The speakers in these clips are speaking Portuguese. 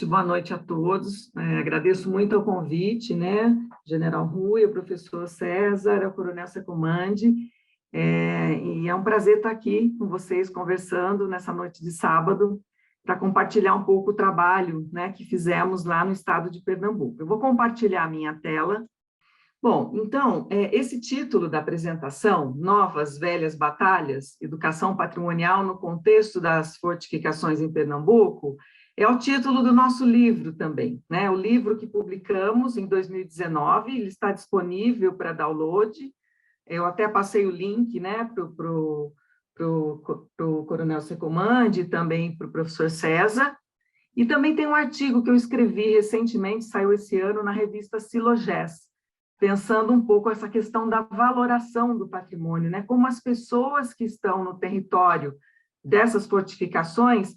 Boa noite a todos. Agradeço muito o convite, né, General Rui, o professor César, ao Coronel Sacomandi, e é um prazer estar aqui com vocês, conversando nessa noite de sábado, para compartilhar um pouco o trabalho, né, que fizemos lá no estado de Pernambuco. Eu vou compartilhar a minha tela. Bom, então, esse título da apresentação, Novas Velhas Batalhas, Educação Patrimonial no Contexto das Fortificações em Pernambuco, é o título do nosso livro também, né? O livro que publicamos em 2019, ele está disponível para download. Eu até passei o link, né, para o Coronel Sacomandi e também para o professor César. E também tem um artigo que eu escrevi recentemente, saiu esse ano na revista Silogés, pensando um pouco essa questão da valoração do patrimônio, né? Como as pessoas que estão no território dessas fortificações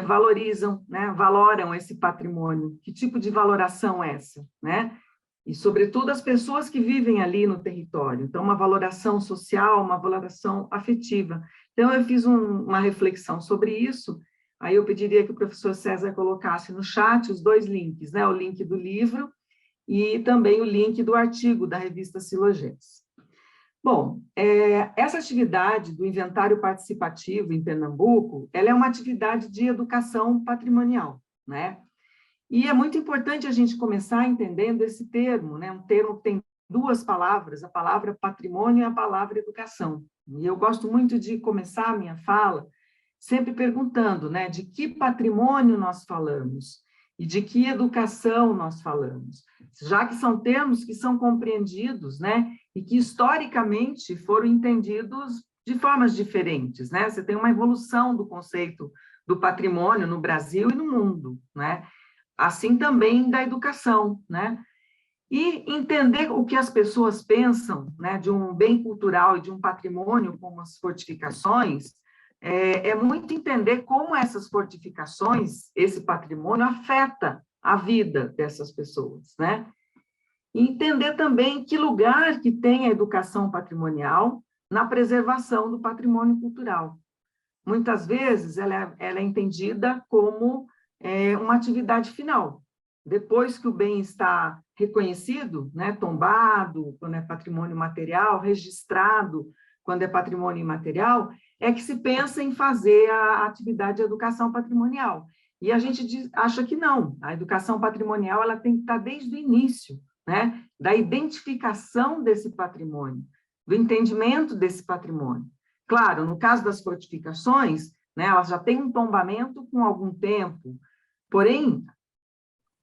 valorizam, né? Valoram esse patrimônio. Que tipo de valoração é essa, né? E, sobretudo, as pessoas que vivem ali no território. Então, uma valoração social, uma valoração afetiva. Então, eu fiz uma reflexão sobre isso. Aí eu pediria que o professor César colocasse no chat os dois links, né? O link do livro e também o link do artigo da revista Silogés. Bom, essa atividade do inventário participativo em Pernambuco, ela é uma atividade de educação patrimonial, né? E é muito importante a gente começar entendendo esse termo, né? Um termo que tem duas palavras, a palavra patrimônio e a palavra educação. E eu gosto muito de começar a minha fala sempre perguntando, né, de que patrimônio nós falamos e de que educação nós falamos, já que são termos que são compreendidos, né, e que historicamente foram entendidos de formas diferentes, né? Você tem uma evolução do conceito do patrimônio no Brasil e no mundo, né? Assim também da educação, né? E entender o que as pessoas pensam, né, de um bem cultural e de um patrimônio como as fortificações, é muito entender como essas fortificações, esse patrimônio, afeta a vida dessas pessoas, né? E entender também que lugar que tem a educação patrimonial na preservação do patrimônio cultural. Muitas vezes ela é entendida como uma atividade final. Depois que o bem está reconhecido, né, tombado, quando é patrimônio material, registrado, quando é patrimônio imaterial, é que se pensa em fazer a atividade de educação patrimonial. E a gente acha que não, a educação patrimonial ela tem que estar desde o início, né, da identificação desse patrimônio, do entendimento desse patrimônio. Claro, no caso das fortificações, né, elas já têm um tombamento com algum tempo, porém,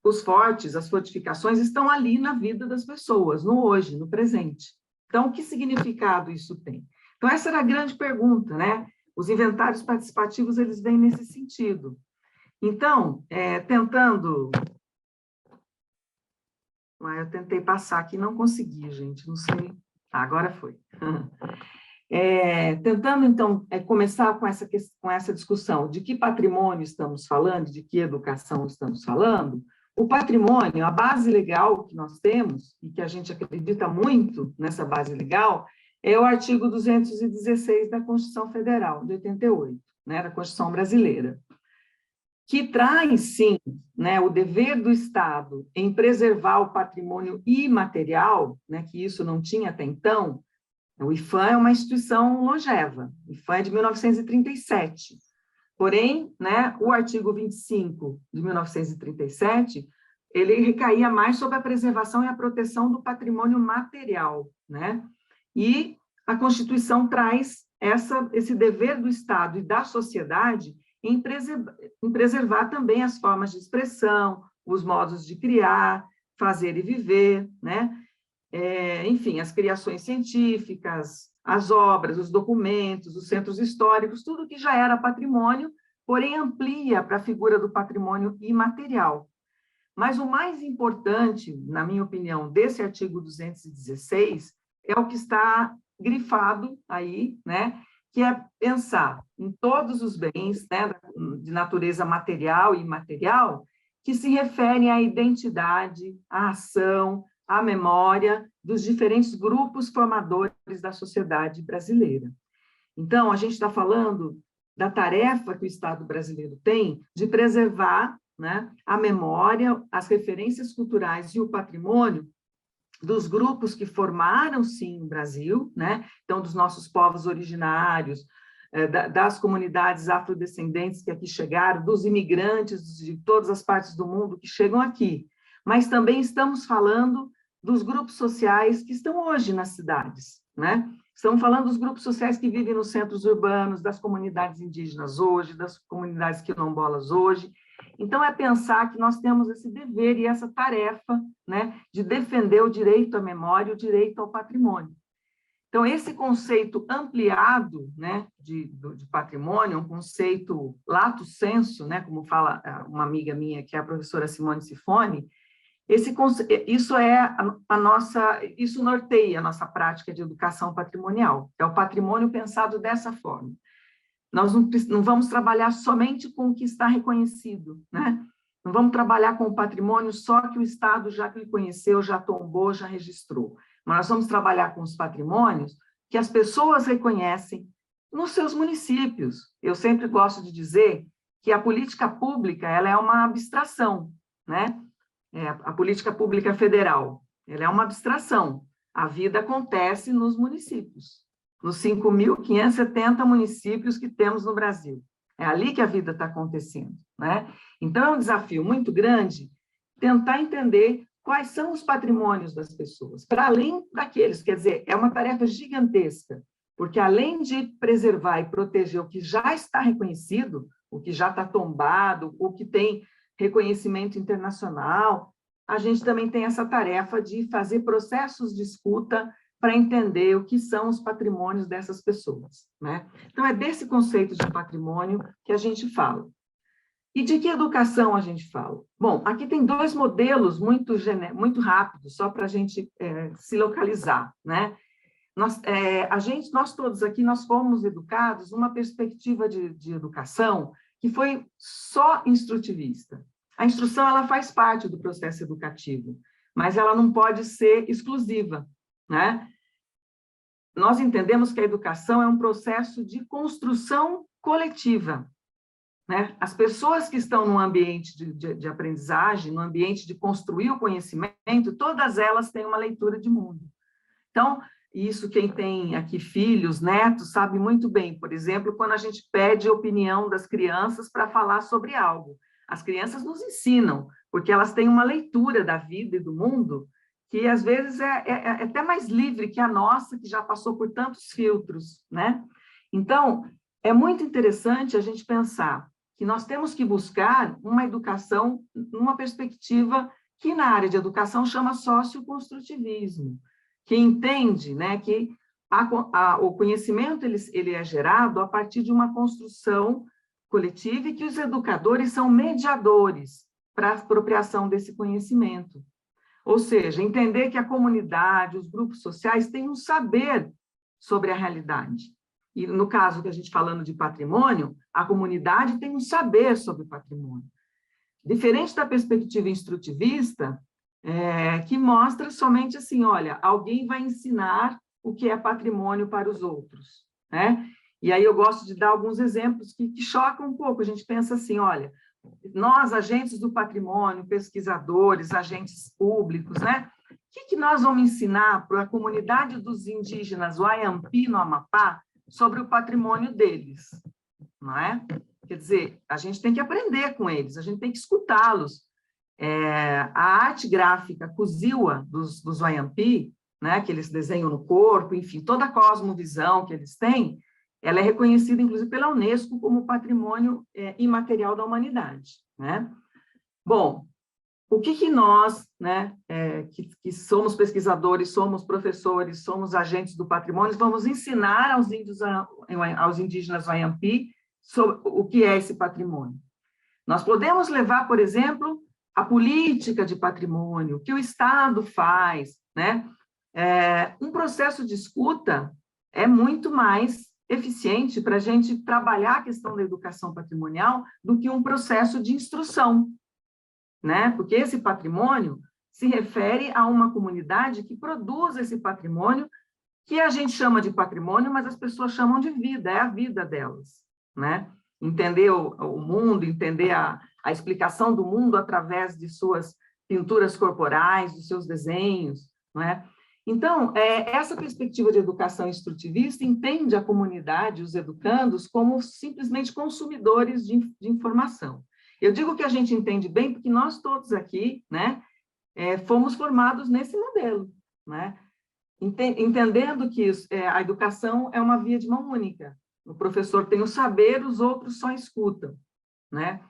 os fortes, as fortificações estão ali na vida das pessoas, no hoje, no presente. Então, que significado isso tem? Então, essa era a grande pergunta, né? Os inventários participativos, eles vêm nesse sentido. Então, tentando... eu tentei passar aqui, não consegui, gente, não sei... agora foi. Tentando, então, começar com essa discussão de que patrimônio estamos falando, de que educação estamos falando. O patrimônio, a base legal que nós temos, e que a gente acredita muito nessa base legal, é o artigo 216 da Constituição Federal, de 88, né, da Constituição Brasileira, que traz, sim, né, o dever do Estado em preservar o patrimônio imaterial, né, que isso não tinha até então. O IPHAN é uma instituição longeva, o IPHAN é de 1937. Porém, né, o artigo 25 de 1937, ele recaía mais sobre a preservação e a proteção do patrimônio material, né? E a Constituição traz esse dever do Estado e da sociedade em preservar também as formas de expressão, os modos de criar, fazer e viver, né? Enfim, as criações científicas, as obras, os documentos, os centros históricos, tudo que já era patrimônio, porém amplia para a figura do patrimônio imaterial. Mas o mais importante, na minha opinião, desse artigo 216 é o que está grifado aí, né, que é pensar em todos os bens, né, de natureza material e imaterial, que se referem à identidade, à ação, à memória dos diferentes grupos formadores da sociedade brasileira. Então, a gente está falando da tarefa que o Estado brasileiro tem de preservar, né, a memória, as referências culturais e o patrimônio dos grupos que formaram, sim, o Brasil, né? Então, dos nossos povos originários, das comunidades afrodescendentes que aqui chegaram, dos imigrantes de todas as partes do mundo que chegam aqui. Mas também estamos falando dos grupos sociais que estão hoje nas cidades, né? Estamos falando dos grupos sociais que vivem nos centros urbanos, das comunidades indígenas hoje, das comunidades quilombolas hoje. Então, é pensar que nós temos esse dever e essa tarefa, né, de defender o direito à memória e o direito ao patrimônio. Então, esse conceito ampliado, né, de patrimônio, um conceito lato sensu, né, como fala uma amiga minha, que é a professora Simone Sifoni, isso norteia a nossa prática de educação patrimonial. É o patrimônio pensado dessa forma. Nós não vamos trabalhar somente com o que está reconhecido, né? Não vamos trabalhar com o patrimônio só que o Estado já reconheceu, já tombou, já registrou. Mas nós vamos trabalhar com os patrimônios que as pessoas reconhecem nos seus municípios. Eu sempre gosto de dizer que a política pública ela é uma abstração, né? A política pública federal, ela é uma abstração. A vida acontece nos municípios, nos 5.570 municípios que temos no Brasil. É ali que a vida está acontecendo, né? Então, é um desafio muito grande tentar entender quais são os patrimônios das pessoas, para além daqueles, quer dizer, é uma tarefa gigantesca, porque além de preservar e proteger o que já está reconhecido, o que já está tombado, o que tem reconhecimento internacional, a gente também tem essa tarefa de fazer processos de escuta para entender o que são os patrimônios dessas pessoas, né? Então, é desse conceito de patrimônio que a gente fala. E de que educação a gente fala? Bom, aqui tem dois modelos muito rápidos, só para a gente se localizar, né? Nós todos aqui, nós fomos educados numa perspectiva de educação que foi só instrutivista. A instrução, ela faz parte do processo educativo, mas ela não pode ser exclusiva, né? Nós entendemos que a educação é um processo de construção coletiva, né? As pessoas que estão no ambiente de aprendizagem, no ambiente de construir o conhecimento, todas elas têm uma leitura de mundo. Então, isso quem tem aqui filhos, netos, sabe muito bem. Por exemplo, quando a gente pede a opinião das crianças para falar sobre algo. As crianças nos ensinam, porque elas têm uma leitura da vida e do mundo que, às vezes, é até mais livre que a nossa, que já passou por tantos filtros, né? Então, é muito interessante a gente pensar que nós temos que buscar uma educação numa perspectiva que, na área de educação, chama socioconstrutivismo, que entende, né, que o conhecimento ele é gerado a partir de uma construção coletiva e que os educadores são mediadores para a apropriação desse conhecimento. Ou seja, entender que a comunidade, os grupos sociais têm um saber sobre a realidade. E no caso que a gente falando de patrimônio, a comunidade tem um saber sobre o patrimônio. Diferente da perspectiva instrutivista, que mostra somente assim, olha, alguém vai ensinar o que é patrimônio para os outros, né? E aí eu gosto de dar alguns exemplos que chocam um pouco. A gente pensa assim, olha, nós, agentes do patrimônio, pesquisadores, agentes públicos, né? O que nós vamos ensinar para a comunidade dos indígenas Wayampi, no Amapá, sobre o patrimônio deles, não é? Quer dizer, a gente tem que aprender com eles, a gente tem que escutá-los. A arte gráfica Kuziwa dos Wayampi, né, que eles desenham no corpo, enfim, toda a cosmovisão que eles têm, ela é reconhecida, inclusive, pela Unesco como patrimônio imaterial da humanidade, né? Bom, o que nós, né, que somos pesquisadores, somos professores, somos agentes do patrimônio, vamos ensinar aos indígenas Wayampi sobre o que é esse patrimônio. Nós podemos levar, por exemplo, a política de patrimônio, o que o Estado faz, né? Um processo de escuta é muito mais eficiente para a gente trabalhar a questão da educação patrimonial do que um processo de instrução, né? Porque esse patrimônio se refere a uma comunidade que produz esse patrimônio, que a gente chama de patrimônio, mas as pessoas chamam de vida, é a vida delas, né? Entender o mundo, entender a explicação do mundo através de suas pinturas corporais, dos seus desenhos, não é? Então, essa perspectiva de educação instrutivista entende a comunidade, os educandos, como simplesmente consumidores de informação. Eu digo que a gente entende bem porque nós todos aqui, né, fomos formados nesse modelo, né? Entendendo que a educação é uma via de mão única. O professor tem o saber, os outros só escutam, né?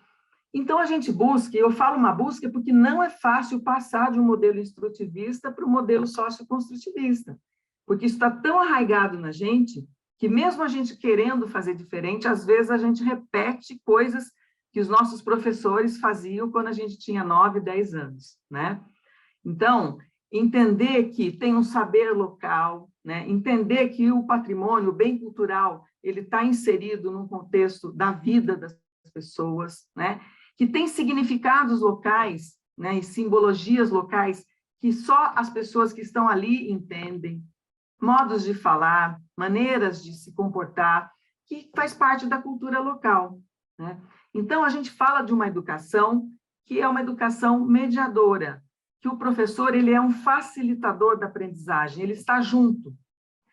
Então, a gente busca, e eu falo uma busca porque não é fácil passar de um modelo instrutivista para o modelo socioconstrutivista, porque isso está tão arraigado na gente, que mesmo a gente querendo fazer diferente, às vezes a gente repete coisas que os nossos professores faziam quando a gente tinha 9, 10 anos, né? Então, entender que tem um saber local, né? Entender que o patrimônio, o bem cultural, ele está inserido num contexto da vida das pessoas, né? Que tem significados locais, né? E simbologias locais que só as pessoas que estão ali entendem, modos de falar, maneiras de se comportar, que faz parte da cultura local, né? Então, a gente fala de uma educação que é uma educação mediadora, que o professor ele é um facilitador da aprendizagem, ele está junto.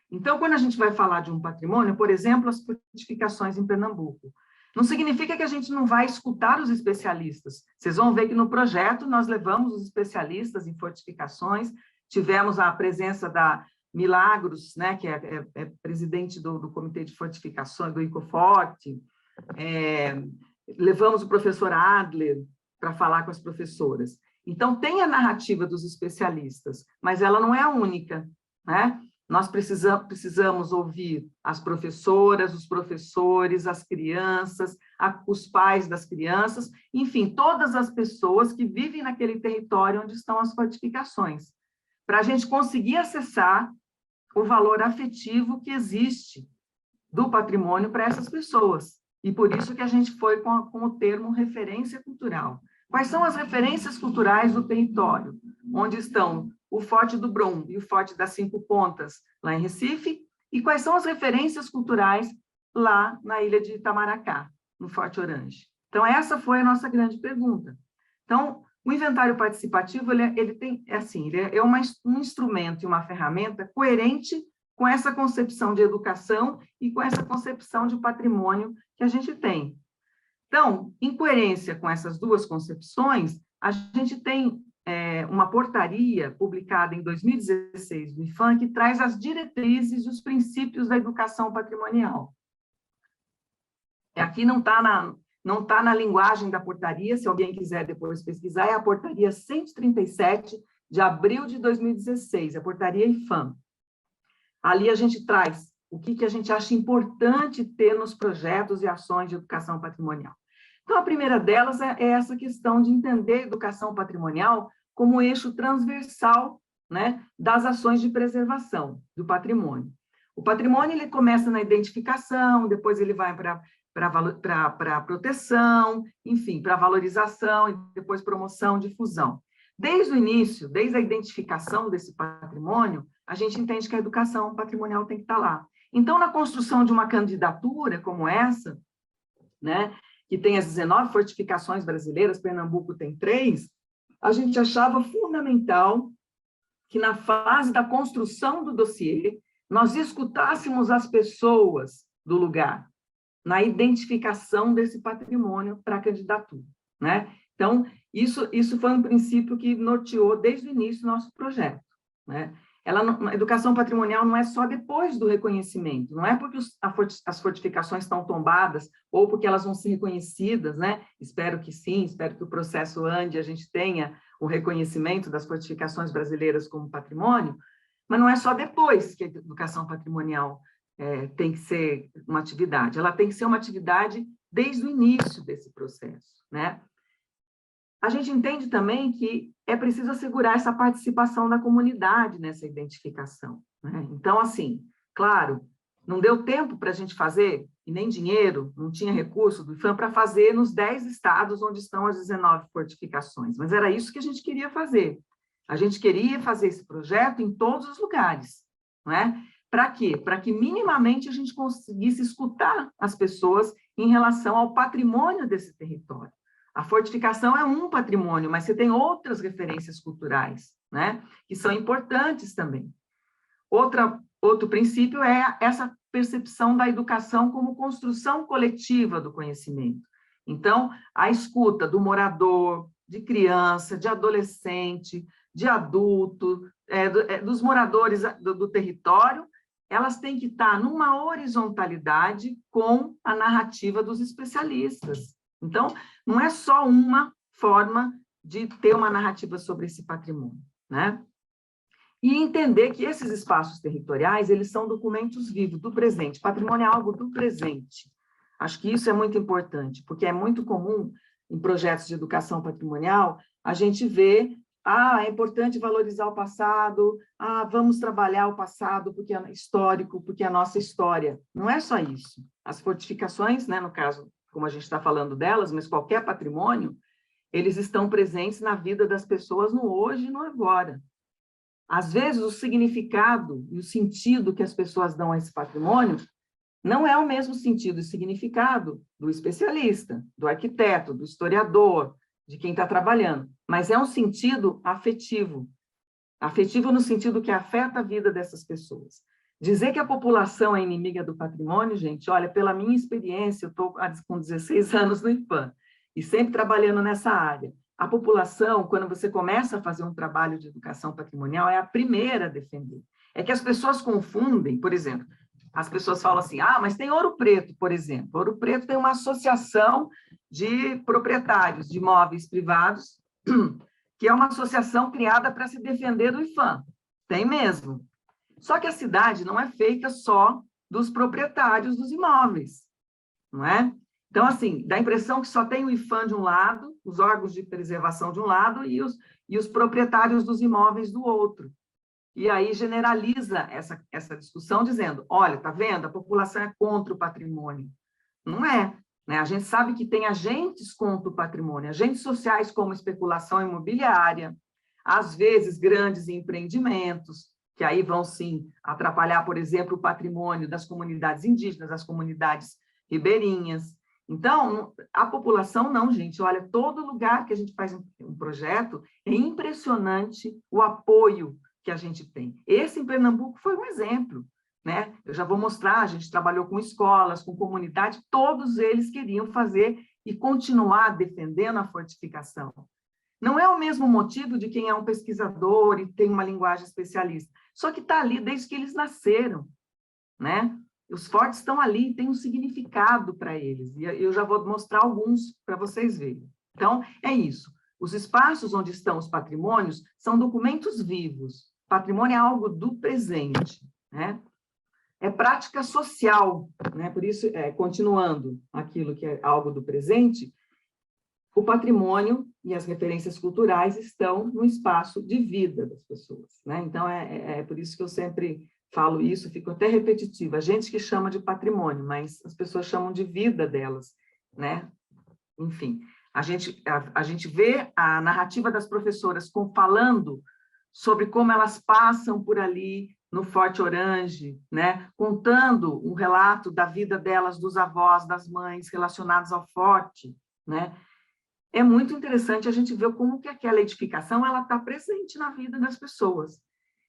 Então, quando a gente vai falar de um patrimônio, por exemplo, as fortificações em Pernambuco, não significa que a gente não vai escutar os especialistas. Vocês vão ver que no projeto nós levamos os especialistas em fortificações, tivemos a presença da Milagros, né, que é presidente do Comitê de Fortificações, do ICOFORT, levamos o professor Adler para falar com as professoras. Então, tem a narrativa dos especialistas, mas ela não é a única, né? Nós precisamos ouvir as professoras, os professores, as crianças, os pais das crianças, enfim, todas as pessoas que vivem naquele território onde estão as fortificações, para a gente conseguir acessar o valor afetivo que existe do patrimônio para essas pessoas. E por isso que a gente foi com o termo referência cultural. Quais são as referências culturais do território? Onde estão o Forte do Brum e o Forte das Cinco Pontas, lá em Recife? E quais são as referências culturais lá na ilha de Itamaracá, no Forte Orange? Então, essa foi a nossa grande pergunta. Então, o inventário participativo, ele é um instrumento e uma ferramenta coerente com essa concepção de educação e com essa concepção de patrimônio que a gente tem. Então, em coerência com essas duas concepções, a gente tem uma portaria publicada em 2016 do IPHAN que traz as diretrizes e os princípios da educação patrimonial. Aqui não está na linguagem da portaria, se alguém quiser depois pesquisar, é a portaria 137 de abril de 2016, a portaria IPHAN. Ali a gente traz o que a gente acha importante ter nos projetos e ações de educação patrimonial. Então, a primeira delas é essa questão de entender a educação patrimonial como eixo transversal, né, das ações de preservação do patrimônio. O patrimônio ele começa na identificação, depois ele vai para a proteção, enfim, para a valorização, e depois promoção, difusão. Desde o início, desde a identificação desse patrimônio, a gente entende que a educação patrimonial tem que estar lá. Então, na construção de uma candidatura como essa, né, que tem as 19 fortificações brasileiras, Pernambuco tem 3, a gente achava fundamental que na fase da construção do dossiê, nós escutássemos as pessoas do lugar, na identificação desse patrimônio para a candidatura, né? Então, isso foi um princípio que norteou desde o início o nosso projeto, né? A educação patrimonial não é só depois do reconhecimento, não é porque as fortificações estão tombadas ou porque elas vão ser reconhecidas, né? Espero que sim, espero que o processo ande, a gente tenha o reconhecimento das fortificações brasileiras como patrimônio, mas não é só depois que a educação patrimonial tem que ser uma atividade, ela tem que ser uma atividade desde o início desse processo, né? A gente entende também que é preciso assegurar essa participação da comunidade nessa identificação, né? Então, assim, claro, não deu tempo para a gente fazer, e nem dinheiro, não tinha recurso do IPHAN para fazer nos 10 estados onde estão as 19 fortificações, mas era isso que a gente queria fazer. A gente queria fazer esse projeto em todos os lugares, não é? Para quê? Para que minimamente a gente conseguisse escutar as pessoas em relação ao patrimônio desse território. A fortificação é um patrimônio, mas você tem outras referências culturais, né? Que são importantes também. Outro princípio é essa percepção da educação como construção coletiva do conhecimento. Então, a escuta do morador, de criança, de adolescente, de adulto, dos moradores do território, elas têm que estar numa horizontalidade com a narrativa dos especialistas. Então, não é só uma forma de ter uma narrativa sobre esse patrimônio, né? E entender que esses espaços territoriais, eles são documentos vivos do presente, patrimônio é algo do presente. Acho que isso é muito importante, porque é muito comum em projetos de educação patrimonial a gente ver, é importante valorizar o passado, vamos trabalhar o passado porque é histórico, porque é a nossa história. Não é só isso. As fortificações, né, no caso, como a gente está falando delas, mas qualquer patrimônio, eles estão presentes na vida das pessoas no hoje e no agora. Às vezes, o significado e o sentido que as pessoas dão a esse patrimônio não é o mesmo sentido e significado do especialista, do arquiteto, do historiador, de quem está trabalhando, mas é um sentido afetivo. Afetivo no sentido que afeta a vida dessas pessoas. Dizer que a população é inimiga do patrimônio, gente, olha, pela minha experiência, eu estou com 16 anos no IPHAN, e sempre trabalhando nessa área. A população, quando você começa a fazer um trabalho de educação patrimonial, é a primeira a defender. É que as pessoas confundem, por exemplo, as pessoas falam assim, mas tem Ouro Preto, por exemplo. Ouro Preto tem uma associação de proprietários de imóveis privados, que é uma associação criada para se defender do IPHAN. Tem mesmo. Só que a cidade não é feita só dos proprietários dos imóveis, não é? Então, assim, dá a impressão que só tem o IPHAN de um lado, os órgãos de preservação de um lado e os proprietários dos imóveis do outro. E aí generaliza essa discussão dizendo, olha, tá vendo? A população é contra o patrimônio. Não é, né? A gente sabe que tem agentes contra o patrimônio, agentes sociais como especulação imobiliária, às vezes grandes empreendimentos, que aí vão, sim, atrapalhar, por exemplo, o patrimônio das comunidades indígenas, das comunidades ribeirinhas. Então, a população não, gente. Olha, todo lugar que a gente faz um projeto, é impressionante o apoio que a gente tem. Esse em Pernambuco foi um exemplo, né? Eu já vou mostrar, a gente trabalhou com escolas, com comunidade, todos eles queriam fazer e continuar defendendo a fortificação. Não é o mesmo motivo de quem é um pesquisador e tem uma linguagem especialista, só que está ali desde que eles nasceram, né? Os fortes estão ali, tem um significado para eles, e eu já vou mostrar alguns para vocês verem. Então, é isso. Os espaços onde estão os patrimônios são documentos vivos. Patrimônio é algo do presente, né? É prática social, né? Por isso, continuando aquilo que é algo do presente, o patrimônio e as referências culturais estão no espaço de vida das pessoas, né? Então, é por isso que eu sempre falo isso, fico até repetitiva. A gente que chama de patrimônio, mas as pessoas chamam de vida delas, né? Enfim, a gente vê a narrativa das professoras falando sobre como elas passam por ali no Forte Orange, né? Contando um relato da vida delas, dos avós, das mães relacionados ao forte, né? É muito interessante a gente ver como que aquela edificação ela está presente na vida das pessoas.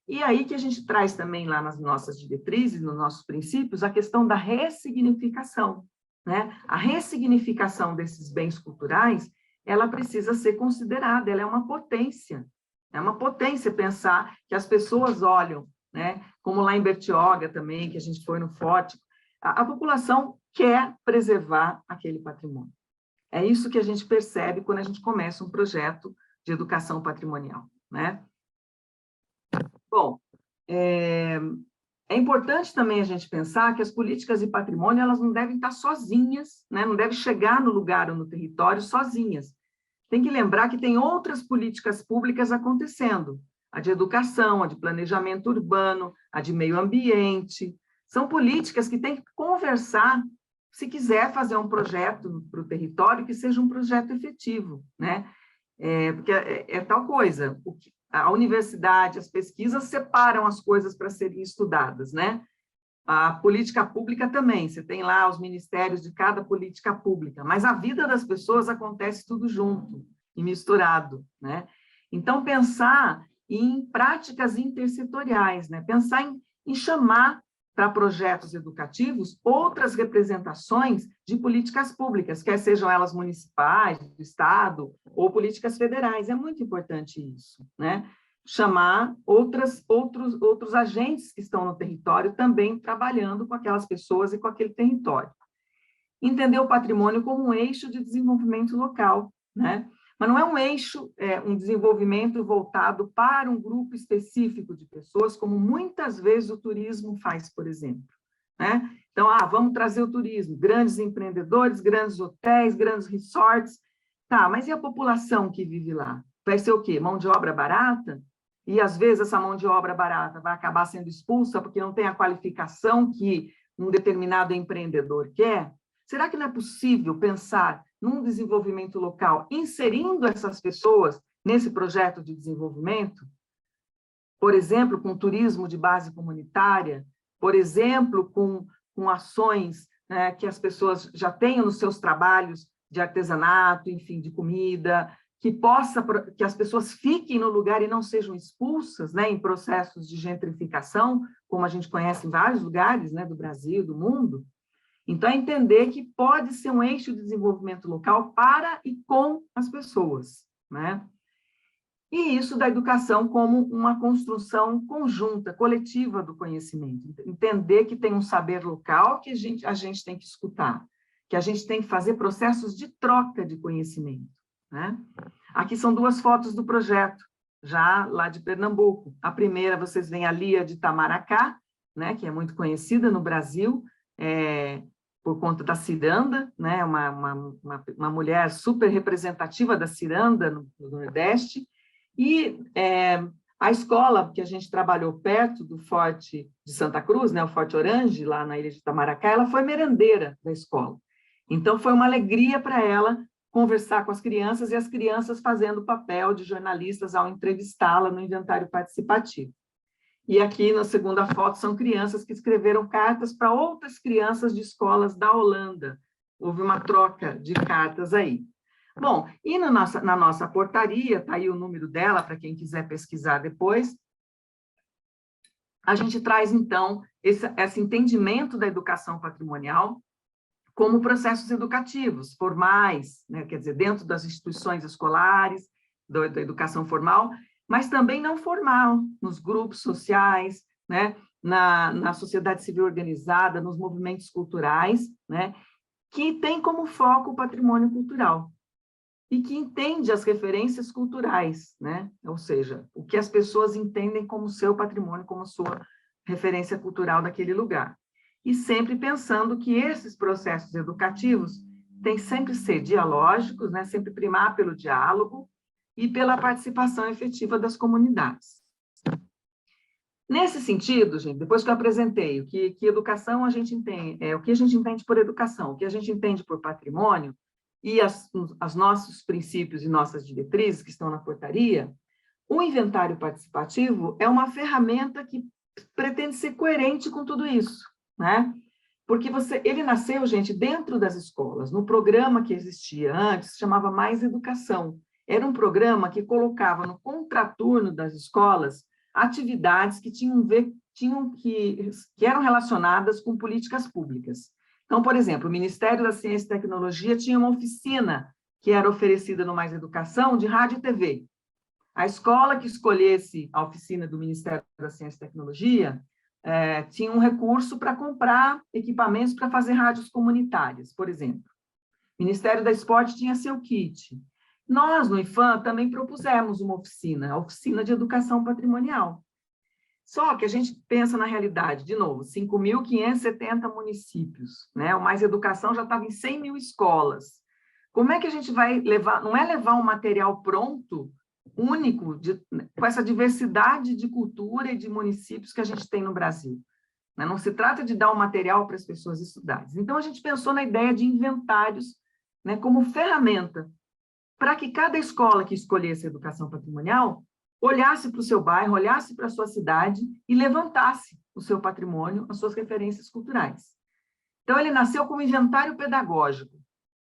E aí que a gente traz também lá nas nossas diretrizes, nos nossos princípios, a questão da ressignificação, né? A ressignificação desses bens culturais, ela precisa ser considerada, ela é uma potência. É uma potência pensar que as pessoas olham, né? Como lá em Bertioga também, que a gente foi no Forte, a população quer preservar aquele patrimônio. É isso que a gente percebe quando a gente começa um projeto de educação patrimonial, né? Bom, é É importante também a gente pensar que as políticas de patrimônio, elas não devem estar sozinhas, né? Não devem chegar no lugar ou no território sozinhas. Tem que lembrar que tem outras políticas públicas acontecendo, a de educação, a de planejamento urbano, a de meio ambiente. São políticas que têm que conversar se quiser fazer um projeto para o território que seja um projeto efetivo, né? Porque é tal coisa, a universidade, as pesquisas separam as coisas para serem estudadas, né? A política pública também, você tem lá os ministérios de cada política pública, mas a vida das pessoas acontece tudo junto e misturado, né? Então, pensar em práticas intersetoriais, né? Pensar em chamar para projetos educativos outras representações de políticas públicas, quer sejam elas municipais, do Estado, ou políticas federais. É muito importante isso, né? Chamar outros agentes que estão no território também trabalhando com aquelas pessoas e com aquele território. Entender o patrimônio como um eixo de desenvolvimento local, né? Mas não é um eixo, um desenvolvimento voltado para um grupo específico de pessoas, como muitas vezes o turismo faz, por exemplo, né? Então, vamos trazer o turismo, grandes empreendedores, grandes hotéis, grandes resorts, tá, mas e a população que vive lá? Vai ser o quê? Mão de obra barata? E, às vezes, essa mão de obra barata vai acabar sendo expulsa porque não tem a qualificação que um determinado empreendedor quer? Será que não é possível pensar num desenvolvimento local, inserindo essas pessoas nesse projeto de desenvolvimento? Por exemplo, com turismo de base comunitária, por exemplo, com ações, né, que as pessoas já tenham nos seus trabalhos de artesanato, enfim, de comida, que as pessoas fiquem no lugar e não sejam expulsas, né, em processos de gentrificação, como a gente conhece em vários lugares, né, do Brasil, do mundo. Então, é entender que pode ser um eixo de desenvolvimento local para e com as pessoas, né? E isso da educação como uma construção conjunta, coletiva do conhecimento. Entender que tem um saber local que a gente tem que escutar, que a gente tem que fazer processos de troca de conhecimento, né? Aqui são duas fotos do projeto, já lá de Pernambuco. A primeira, vocês veem a Lia de Itamaracá, né, que é muito conhecida no Brasil, por conta da ciranda, né, uma mulher super representativa da ciranda no Nordeste, e a escola que a gente trabalhou perto do Forte de Santa Cruz, né, o Forte Orange, lá na ilha de Itamaracá, ela foi merendeira da escola. Então, foi uma alegria para ela conversar com as crianças e as crianças fazendo o papel de jornalistas ao entrevistá-la no inventário participativo. E aqui, na segunda foto, são crianças que escreveram cartas para outras crianças de escolas da Holanda. Houve uma troca de cartas aí. Bom, e na nossa portaria, está aí o número dela, para quem quiser pesquisar depois, a gente traz, então, esse entendimento da educação patrimonial como processos educativos, formais, né? Quer dizer, dentro das instituições escolares, da educação formal, mas também não formal, nos grupos sociais, né? Na sociedade civil organizada, nos movimentos culturais, né? Que tem como foco o patrimônio cultural e que entende as referências culturais, né? Ou seja, o que as pessoas entendem como seu patrimônio, como sua referência cultural daquele lugar. E sempre pensando que esses processos educativos têm sempre que ser dialógicos, né? Sempre primar pelo diálogo e pela participação efetiva das comunidades. Nesse sentido, gente, depois que eu apresentei o que educação a gente entende, o que a gente entende por educação, o que a gente entende por patrimônio, e os nossos princípios e nossas diretrizes que estão na portaria, o inventário participativo é uma ferramenta que pretende ser coerente com tudo isso, né? Porque ele nasceu, gente, dentro das escolas, no programa que existia antes, se chamava Mais Educação. Era um programa que colocava no contraturno das escolas atividades que que eram relacionadas com políticas públicas. Então, por exemplo, o Ministério da Ciência e Tecnologia tinha uma oficina que era oferecida no Mais Educação de rádio e TV. A escola que escolhesse a oficina do Ministério da Ciência e Tecnologia tinha um recurso para comprar equipamentos para fazer rádios comunitárias, por exemplo. O Ministério da Esporte tinha seu kit. Nós, no IFAM, também propusemos uma oficina, a Oficina de Educação Patrimonial. Só que a gente pensa na realidade, de novo, 5.570 municípios, né? O Mais Educação já estava em 100 mil escolas. Como é que a gente vai levar, não é levar um material pronto, único, com essa diversidade de cultura e de municípios que a gente tem no Brasil, né? Não se trata de dar um material para as pessoas estudarem. Então, a gente pensou na ideia de inventários, né, como ferramenta para que cada escola que escolhesse a educação patrimonial olhasse para o seu bairro, olhasse para a sua cidade e levantasse o seu patrimônio, as suas referências culturais. Então, ele nasceu como inventário pedagógico,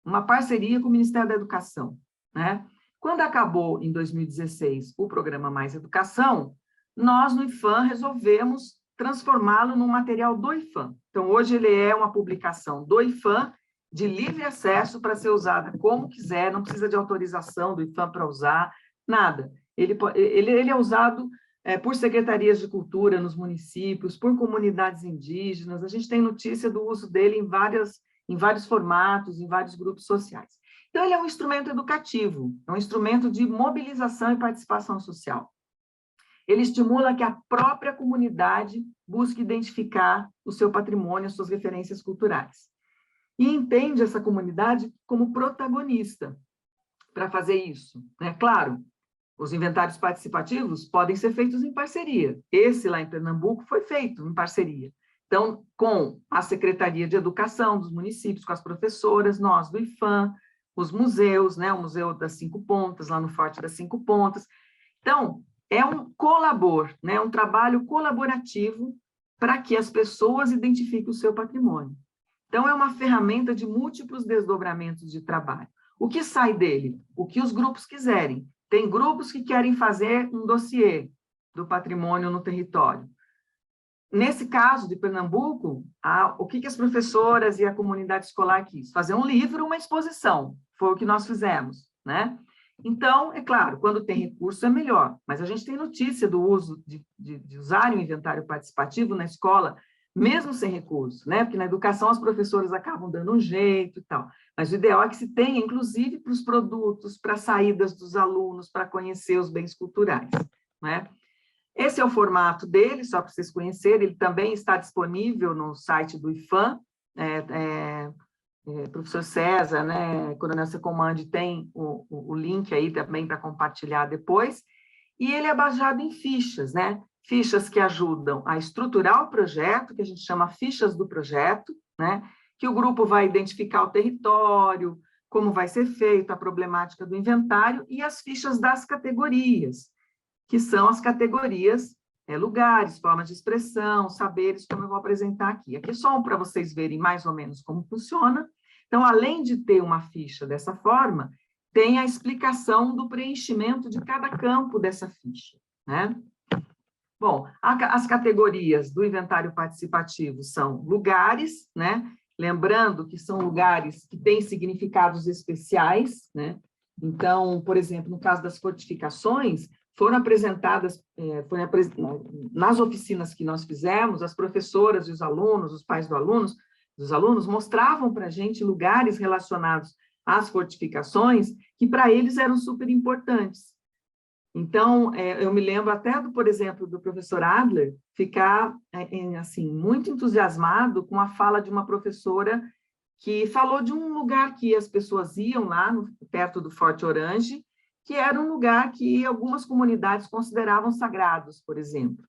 uma parceria com o Ministério da Educação, né? Quando acabou, em 2016, o programa Mais Educação, nós, no IPHAN, resolvemos transformá-lo num material do IPHAN. Então, hoje ele é uma publicação do IPHAN, de livre acesso para ser usada como quiser, não precisa de autorização do IPHAN para usar, nada. Ele é usado por secretarias de cultura nos municípios, por comunidades indígenas, a gente tem notícia do uso dele em vários formatos, em vários grupos sociais. Então, ele é um instrumento educativo, é um instrumento de mobilização e participação social. Ele estimula que a própria comunidade busque identificar o seu patrimônio, as suas referências culturais. E entende essa comunidade como protagonista para fazer isso, né? Claro, os inventários participativos podem ser feitos em parceria. Esse lá em Pernambuco foi feito em parceria. Então, com a Secretaria de Educação dos municípios, com as professoras, nós do IPHAN, os museus, né? O Museu das Cinco Pontas, lá no Forte das Cinco Pontas. Então, é um colabor, né? Um trabalho colaborativo para que as pessoas identifiquem o seu patrimônio. Então, é uma ferramenta de múltiplos desdobramentos de trabalho. O que sai dele? O que os grupos quiserem. Tem grupos que querem fazer um dossiê do patrimônio no território. Nesse caso de Pernambuco, o que as professoras e a comunidade escolar quis? Fazer um livro, uma exposição. Foi o que nós fizemos, né? Então, é claro, quando tem recurso é melhor, mas a gente tem notícia do uso de usar o inventário participativo na escola, mesmo sem recurso, né? Porque na educação as professoras acabam dando um jeito e tal. Mas o ideal é que se tenha, inclusive, para os produtos, para as saídas dos alunos, para conhecer os bens culturais, né? Esse é o formato dele, só para vocês conhecerem, ele também está disponível no site do IPHAN, professor César, né, Coronel Secomandi tem o link aí também para compartilhar depois, e ele é baseado em fichas, né? Fichas que ajudam a estruturar o projeto, que a gente chama fichas do projeto, né? Que o grupo vai identificar o território, como vai ser feito, a problemática do inventário, e as fichas das categorias, que são as categorias, lugares, formas de expressão, saberes, como eu vou apresentar aqui. Aqui é só para vocês verem mais ou menos como funciona. Então, além de ter uma ficha dessa forma, tem a explicação do preenchimento de cada campo dessa ficha, né? Bom, as categorias do inventário participativo são lugares, né? Lembrando que são lugares que têm significados especiais, né? Então, por exemplo, no caso das fortificações, foram apresentadas, nas oficinas que nós fizemos, as professoras e os alunos, os pais dos alunos, mostravam para a gente lugares relacionados às fortificações que para eles eram super importantes. Então, eu me lembro até, por exemplo, do professor Adler ficar assim, muito entusiasmado com a fala de uma professora que falou de um lugar que as pessoas iam lá, perto do Forte Orange, que era um lugar que algumas comunidades consideravam sagrados, por exemplo,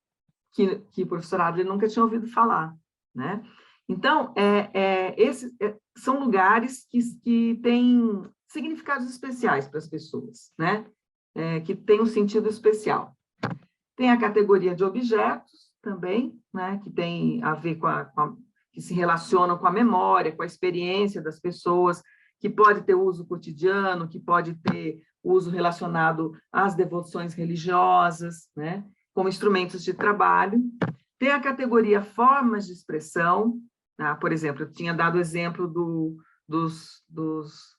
que o professor Adler nunca tinha ouvido falar, né? Então, esses são lugares que têm significados especiais para as pessoas, né? Que têm um sentido especial. Tem a categoria de objetos também, né? Que tem a ver que se relacionam com a memória, com a experiência das pessoas, que pode ter uso cotidiano, que pode ter uso relacionado às devoções religiosas, né? Como instrumentos de trabalho. Tem a categoria formas de expressão, por exemplo, eu tinha dado o exemplo dos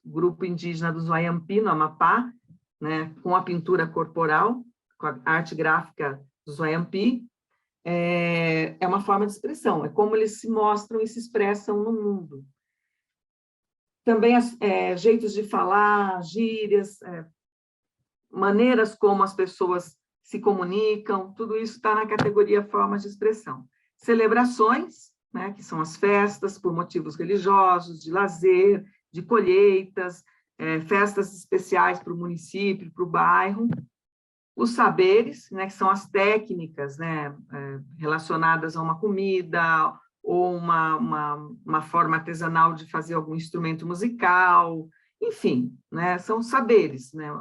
grupo indígena dos Wayampi, no Amapá, né? Com a pintura corporal, com a arte gráfica dos Wayampi, é uma forma de expressão, é como eles se mostram e se expressam no mundo. Também jeitos de falar, gírias, maneiras como as pessoas se comunicam, tudo isso está na categoria formas de expressão. Celebrações, né, que são as festas por motivos religiosos, de lazer, de colheitas, festas especiais para o município, para o bairro. Os saberes, né, que são as técnicas, né, relacionadas a uma comida ou uma forma artesanal de fazer algum instrumento musical, enfim, né, são saberes, né,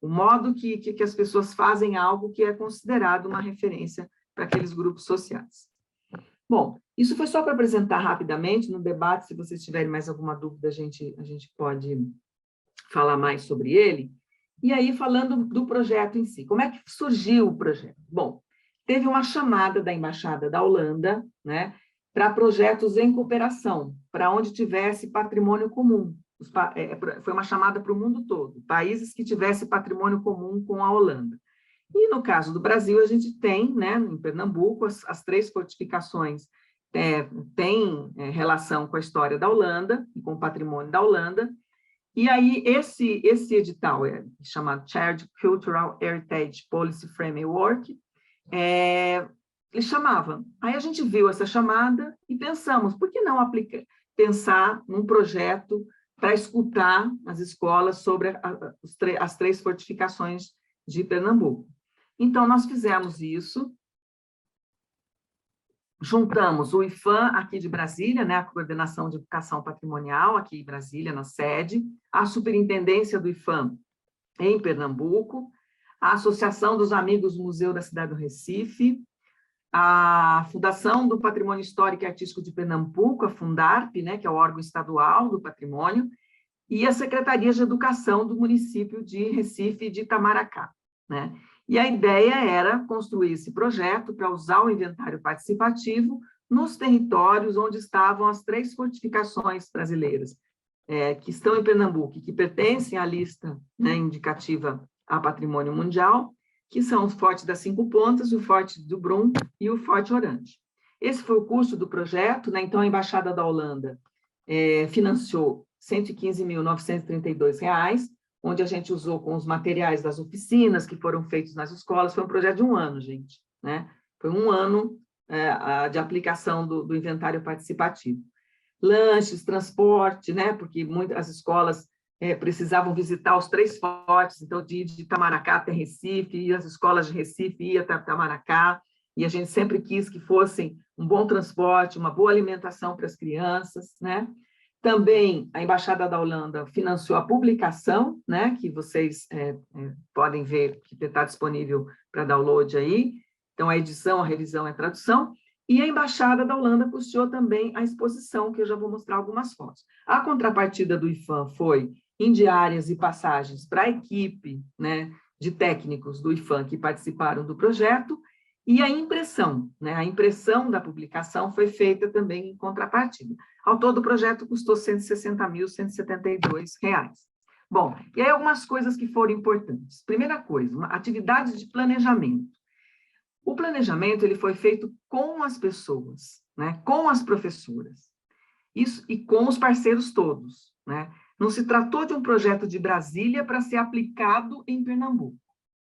o modo que as pessoas fazem algo que é considerado uma referência para aqueles grupos sociais. Bom, isso foi só para apresentar rapidamente no debate. Se vocês tiverem mais alguma dúvida, a gente pode falar mais sobre ele. E aí, falando do projeto em si, como é que surgiu o projeto? Bom, teve uma chamada da Embaixada da Holanda, né, para projetos em cooperação, para onde tivesse patrimônio comum. Foi uma chamada para o mundo todo, países que tivessem patrimônio comum com a Holanda. E no caso do Brasil, a gente tem, né, em Pernambuco, as 3 fortificações têm relação com a história da Holanda e com o patrimônio da Holanda. E aí, esse edital chamado Shared Cultural Heritage Policy Framework, ele chamava. Aí a gente viu essa chamada e pensamos, por que não pensar num projeto para escutar as escolas sobre as 3 fortificações de Pernambuco. Então, nós fizemos isso, juntamos o IPHAN aqui de Brasília, né, a Coordenação de Educação Patrimonial aqui em Brasília, na sede, a Superintendência do IPHAN em Pernambuco, a Associação dos Amigos do Museu da Cidade do Recife, a Fundação do Patrimônio Histórico e Artístico de Pernambuco, a Fundarp, né, que é o órgão estadual do patrimônio, e a Secretaria de Educação do município de Recife e de Itamaracá, né? E a ideia era construir esse projeto para usar o inventário participativo nos territórios onde estavam as 3 fortificações brasileiras, que estão em Pernambuco, que pertencem à lista, né, indicativa a patrimônio mundial, que são o Forte das 5 Pontas, o Forte do Brum e o Forte Orange. Esse foi o custo do projeto, né? Então a Embaixada da Holanda financiou R$ 115.932, onde a gente usou com os materiais das oficinas que foram feitos nas escolas. Foi um projeto de 1 ano, gente, né? Foi 1 ano de aplicação do inventário participativo. Lanches, transporte, né? Porque muitas escolas precisavam visitar os 3 fortes, então de Itamaracá até Recife, e as escolas de Recife iam até Itamaracá, e a gente sempre quis que fossem um bom transporte, uma boa alimentação para as crianças, né? Também a Embaixada da Holanda financiou a publicação, né, que vocês podem ver, que está disponível para download aí. Então, a edição, a revisão e a tradução. E a Embaixada da Holanda custeou também a exposição, que eu já vou mostrar algumas fotos. A contrapartida do IPHAN foi em diárias e passagens para a equipe, né, de técnicos do IPHAN que participaram do projeto, e a impressão, né, a impressão da publicação foi feita também em contrapartida. Ao todo, o projeto custou R$ 160.172. Bom, e aí algumas coisas que foram importantes. Primeira coisa, uma atividade de planejamento. O planejamento ele foi feito com as pessoas, né, com as professoras, isso, e com os parceiros todos, né? Não se tratou de um projeto de Brasília para ser aplicado em Pernambuco.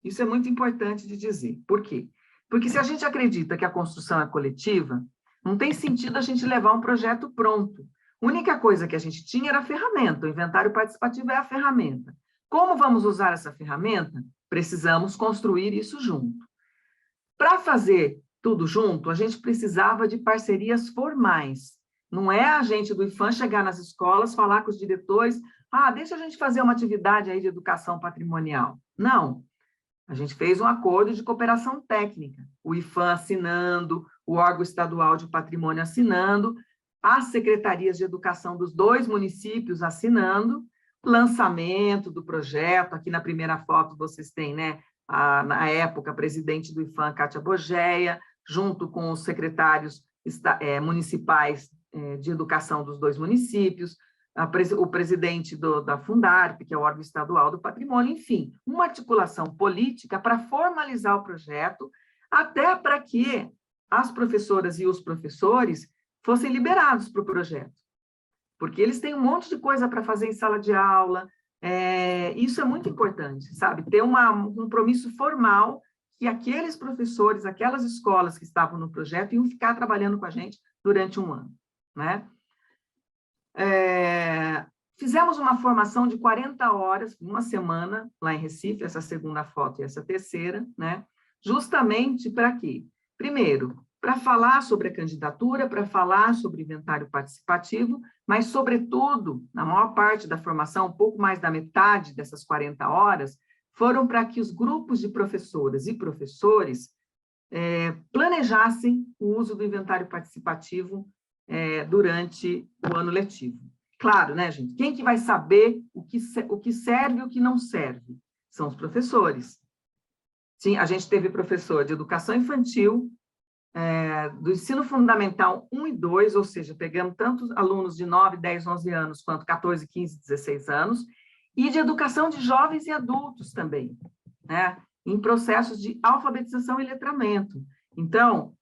Isso é muito importante de dizer. Por quê? Porque se a gente acredita que a construção é coletiva, não tem sentido a gente levar um projeto pronto. A única coisa que a gente tinha era a ferramenta, o inventário participativo é a ferramenta. Como vamos usar essa ferramenta? Precisamos construir isso junto. Para fazer tudo junto, a gente precisava de parcerias formais. Não é a gente do IPHAN chegar nas escolas, falar com os diretores, deixa a gente fazer uma atividade aí de educação patrimonial. Não. A gente fez um acordo de cooperação técnica, o IPHAN assinando, o órgão estadual de patrimônio assinando, as secretarias de educação dos 2 municípios assinando, lançamento do projeto. Aqui na primeira foto vocês têm, né, na época, a presidente do IPHAN, Kátia Bogeia, junto com os secretários municipais de educação dos 2 municípios, o presidente da Fundarp, que é o órgão estadual do patrimônio, enfim, uma articulação política para formalizar o projeto, até para que as professoras e os professores fossem liberados para o projeto, porque eles têm um monte de coisa para fazer em sala de aula, isso é muito importante, sabe? Ter um compromisso formal que aqueles professores, aquelas escolas que estavam no projeto iam ficar trabalhando com a gente durante um ano, né? Fizemos uma formação de 40 horas, uma semana, lá em Recife, essa segunda foto e essa terceira, né? Justamente para quê? Primeiro, para falar sobre a candidatura, para falar sobre o inventário participativo, mas, sobretudo, na maior parte da formação, um pouco mais da metade dessas 40 horas, foram para que os grupos de professoras e professores planejassem o uso do inventário participativo durante o ano letivo. Claro, né, gente? Quem que vai saber o que serve e o que não serve? São os professores. Sim, a gente teve professor de educação infantil, do ensino fundamental 1 e 2, ou seja, pegamos tanto alunos de 9, 10, 11 anos, quanto 14, 15, 16 anos, e de educação de jovens e adultos também, né? Em processos de alfabetização e letramento. Então,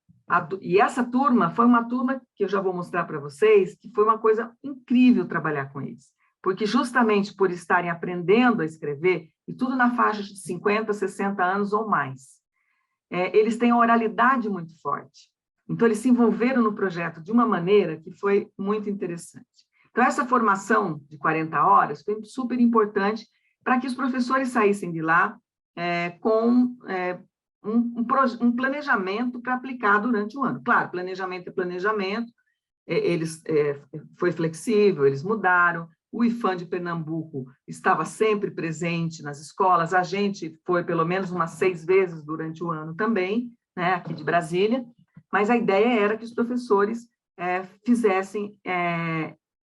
e essa turma foi uma turma que eu já vou mostrar para vocês, que foi uma coisa incrível trabalhar com eles, porque justamente por estarem aprendendo a escrever, e tudo na faixa de 50, 60 anos ou mais, eles têm uma oralidade muito forte. Então, eles se envolveram no projeto de uma maneira que foi muito interessante. Então, essa formação de 40 horas foi super importante para que os professores saíssem de lá com um planejamento para aplicar durante o ano. Claro, planejamento é planejamento, foi flexível, eles mudaram, o IFAM de Pernambuco estava sempre presente nas escolas, a gente foi pelo menos umas 6 vezes durante o ano também, né, aqui de Brasília, mas a ideia era que os professores fizessem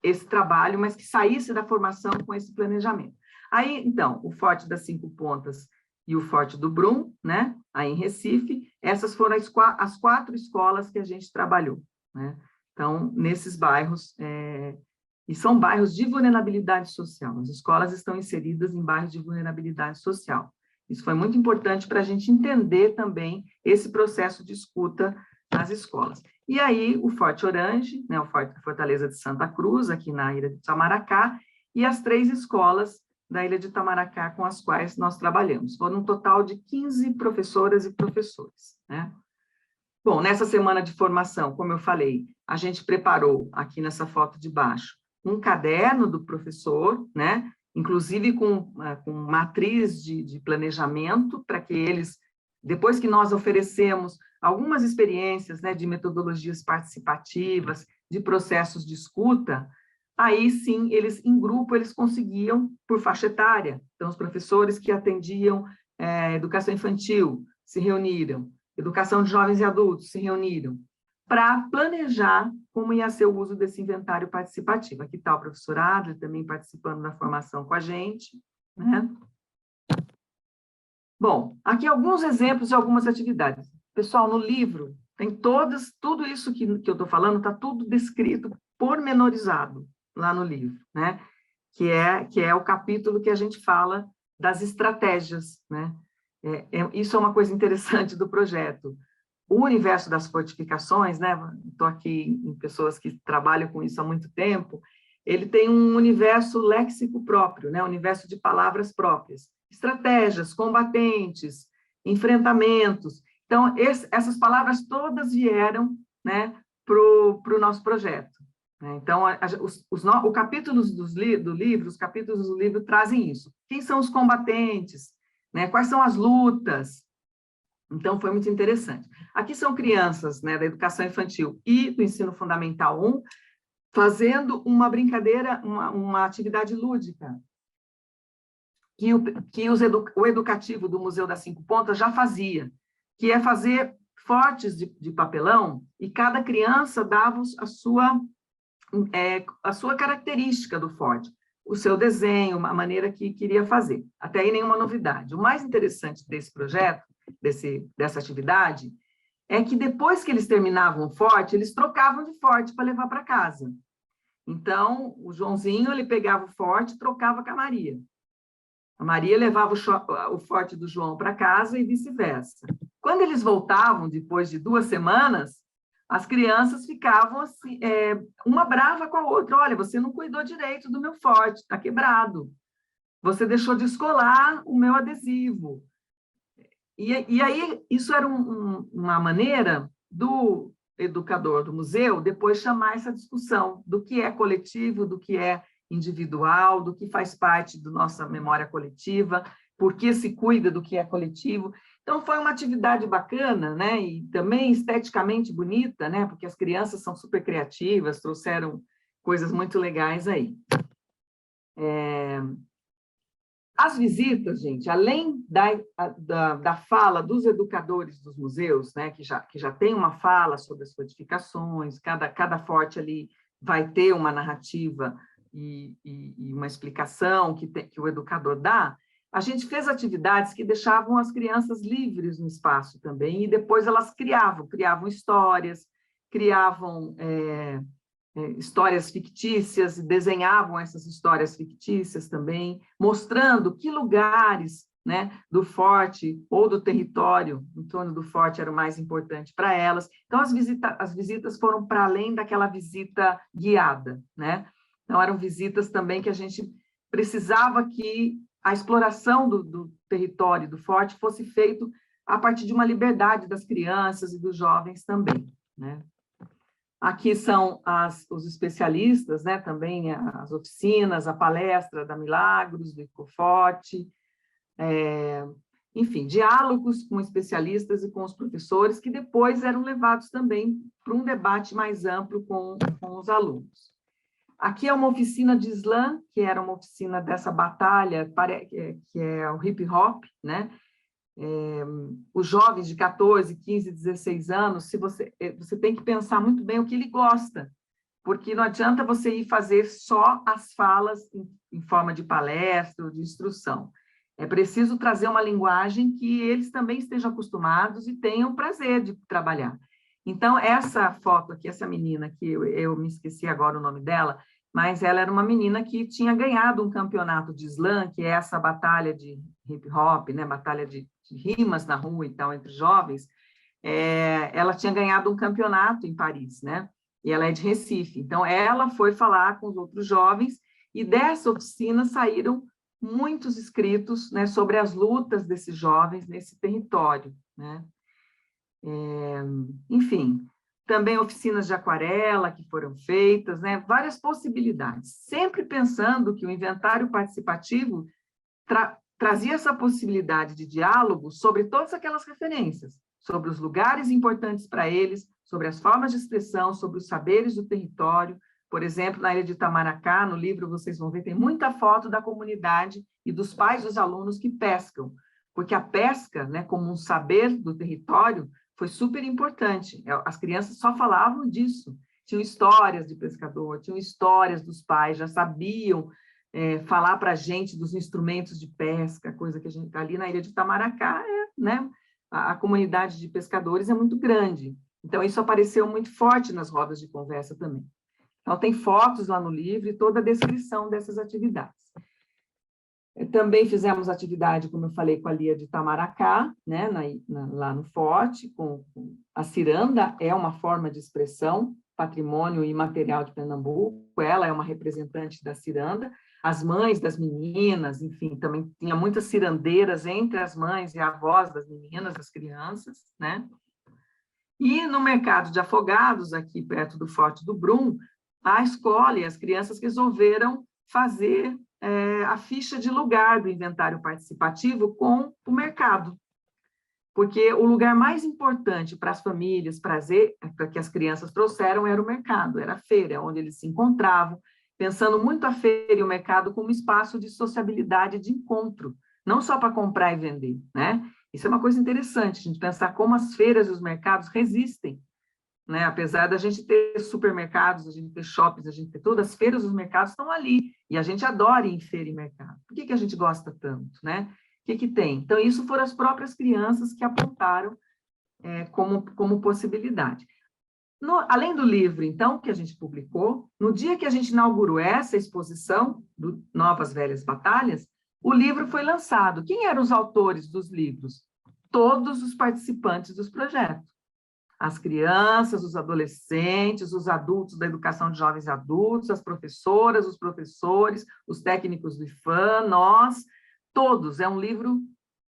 esse trabalho, mas que saísse da formação com esse planejamento. Aí, então, o Forte das 5 Pontas e o Forte do Brum, né, aí em Recife, essas foram as 4 escolas que a gente trabalhou, né? Então, nesses bairros, e são bairros de vulnerabilidade social, as escolas estão inseridas em bairros de vulnerabilidade social. Isso foi muito importante para a gente entender também esse processo de escuta nas escolas. E aí, o Forte Orange, né, o Forte Fortaleza de Santa Cruz, aqui na Ilha de Itamaracá, e as 3 escolas da Ilha de Itamaracá com as quais nós trabalhamos. Foram um total de 15 professoras e professores, né? Bom, nessa semana de formação, como eu falei, a gente preparou, aqui nessa foto de baixo, um caderno do professor, né? Inclusive com matriz de planejamento, para que eles, depois que nós oferecemos algumas experiências, né, de metodologias participativas, de processos de escuta, aí sim, eles em grupo, eles conseguiam, por faixa etária, então os professores que atendiam educação infantil se reuniram, educação de jovens e adultos se reuniram, para planejar como ia ser o uso desse inventário participativo. Aqui está o professor Adler também participando da formação com a gente, né? Bom, aqui alguns exemplos de algumas atividades. Pessoal, no livro tem tudo isso que eu estou falando, está tudo descrito, pormenorizado lá no livro, né? Que é o capítulo que a gente fala das estratégias, né? Isso é uma coisa interessante do projeto. O universo das fortificações, né? Estou aqui em pessoas que trabalham com isso há muito tempo, ele tem um universo léxico próprio, né? Um universo de palavras próprias. Estratégias, combatentes, enfrentamentos. Então, essas palavras todas vieram, né, para o nosso projeto. Então, os capítulos do livro, os capítulos do livro trazem isso. Quem são os combatentes? Né? Quais são as lutas? Então, foi muito interessante. Aqui são crianças, né, da educação infantil e do ensino fundamental 1, fazendo uma brincadeira, uma atividade lúdica, que o educativo do Museu das 5 Pontas já fazia, que é fazer fortes de papelão, e cada criança dava a sua característica do forte, o seu desenho, a maneira que queria fazer. Até aí nenhuma novidade. O mais interessante desse projeto, dessa atividade, é que depois que eles terminavam o forte, eles trocavam de forte para levar para casa. Então, o Joãozinho, ele pegava o forte e trocava com a Maria. A Maria levava o forte do João para casa e vice-versa. Quando eles voltavam, depois de 2 semanas, as crianças ficavam assim, uma brava com a outra. Olha, você não cuidou direito do meu forte, está quebrado. Você deixou de escolar o meu adesivo. E aí, isso era uma maneira do educador do museu depois chamar essa discussão do que é coletivo, do que é individual, do que faz parte da nossa memória coletiva, por que se cuida do que é coletivo. Então, foi uma atividade bacana, né? E também esteticamente bonita, né? Porque as crianças são super criativas, trouxeram coisas muito legais aí. As visitas, gente, além da fala dos educadores dos museus, né, que já tem uma fala sobre as codificações, cada forte ali vai ter uma narrativa e uma explicação que o educador dá, a gente fez atividades que deixavam as crianças livres no espaço também, e depois elas criavam histórias, criavam histórias fictícias, e desenhavam essas histórias fictícias também, mostrando que lugares, né, do forte ou do território em torno do forte era o mais importante para elas. Então, as visitas foram para além daquela visita guiada, né? Então, eram visitas também que a gente precisava que a exploração do território do forte fosse feito a partir de uma liberdade das crianças e dos jovens também, né? Aqui são os especialistas, né, também as oficinas, a palestra da Milagros, do Ecoforte, enfim, diálogos com especialistas e com os professores, que depois eram levados também para um debate mais amplo com os alunos. Aqui é uma oficina de slam, que era uma oficina dessa batalha, que é o hip hop, né? Os jovens de 14, 15, 16 anos, você tem que pensar muito bem o que ele gosta, porque não adianta você ir fazer só as falas em forma de palestra ou de instrução. É preciso trazer uma linguagem que eles também estejam acostumados e tenham prazer de trabalhar. Então, essa foto aqui, essa menina, que eu me esqueci agora o nome dela, mas ela era uma menina que tinha ganhado um campeonato de slam, que é essa batalha de hip hop, né, batalha de rimas na rua e tal, entre jovens. Ela tinha ganhado um campeonato em Paris, né, e ela é de Recife. Então, ela foi falar com os outros jovens, e dessa oficina saíram muitos escritos, né, sobre as lutas desses jovens nesse território, né. Enfim, também oficinas de aquarela que foram feitas, né? Várias possibilidades, sempre pensando que o inventário participativo trazia essa possibilidade de diálogo sobre todas aquelas referências, sobre os lugares importantes para eles, sobre as formas de expressão, sobre os saberes do território. Por exemplo, na ilha de Itamaracá, no livro vocês vão ver, tem muita foto da comunidade e dos pais dos alunos que pescam, porque a pesca, né, como um saber do território, foi super importante. As crianças só falavam disso. Tinham histórias de pescador, tinham histórias dos pais, já sabiam falar para a gente dos instrumentos de pesca, coisa que a gente ali na ilha de Itamaracá, né? A comunidade de pescadores é muito grande. Então, isso apareceu muito forte nas rodas de conversa também. Então, tem fotos lá no livro e toda a descrição dessas atividades. Também fizemos atividade, como eu falei, com a Lia de Itamaracá, né, lá no Forte, com a ciranda, é uma forma de expressão, patrimônio imaterial de Pernambuco, ela é uma representante da ciranda, as mães das meninas, enfim, também tinha muitas cirandeiras entre as mães e avós das meninas, das crianças, né? E no mercado de afogados, aqui perto do Forte do Brum, a escola e as crianças resolveram fazer a ficha de lugar do inventário participativo com o mercado, porque o lugar mais importante para as famílias, para que as crianças trouxeram, era o mercado, era a feira, onde eles se encontravam, pensando muito a feira e o mercado como espaço de sociabilidade, de encontro, não só para comprar e vender, né? Isso é uma coisa interessante, a gente pensar como as feiras e os mercados resistem, né? Apesar da gente ter supermercados, a gente ter shoppings, a gente ter todas as feiras, os mercados estão ali, e a gente adora ir em feira e mercado. Por que a gente gosta tanto, né? O que tem? Então, isso foram as próprias crianças que apontaram como possibilidade. Além do livro, então, que a gente publicou, no dia que a gente inaugurou essa exposição, do Novas Velhas Batalhas, o livro foi lançado. Quem eram os autores dos livros? Todos os participantes dos projetos. As crianças, os adolescentes, os adultos da educação de jovens e adultos, as professoras, os professores, os técnicos do IFAM, nós, todos. É um livro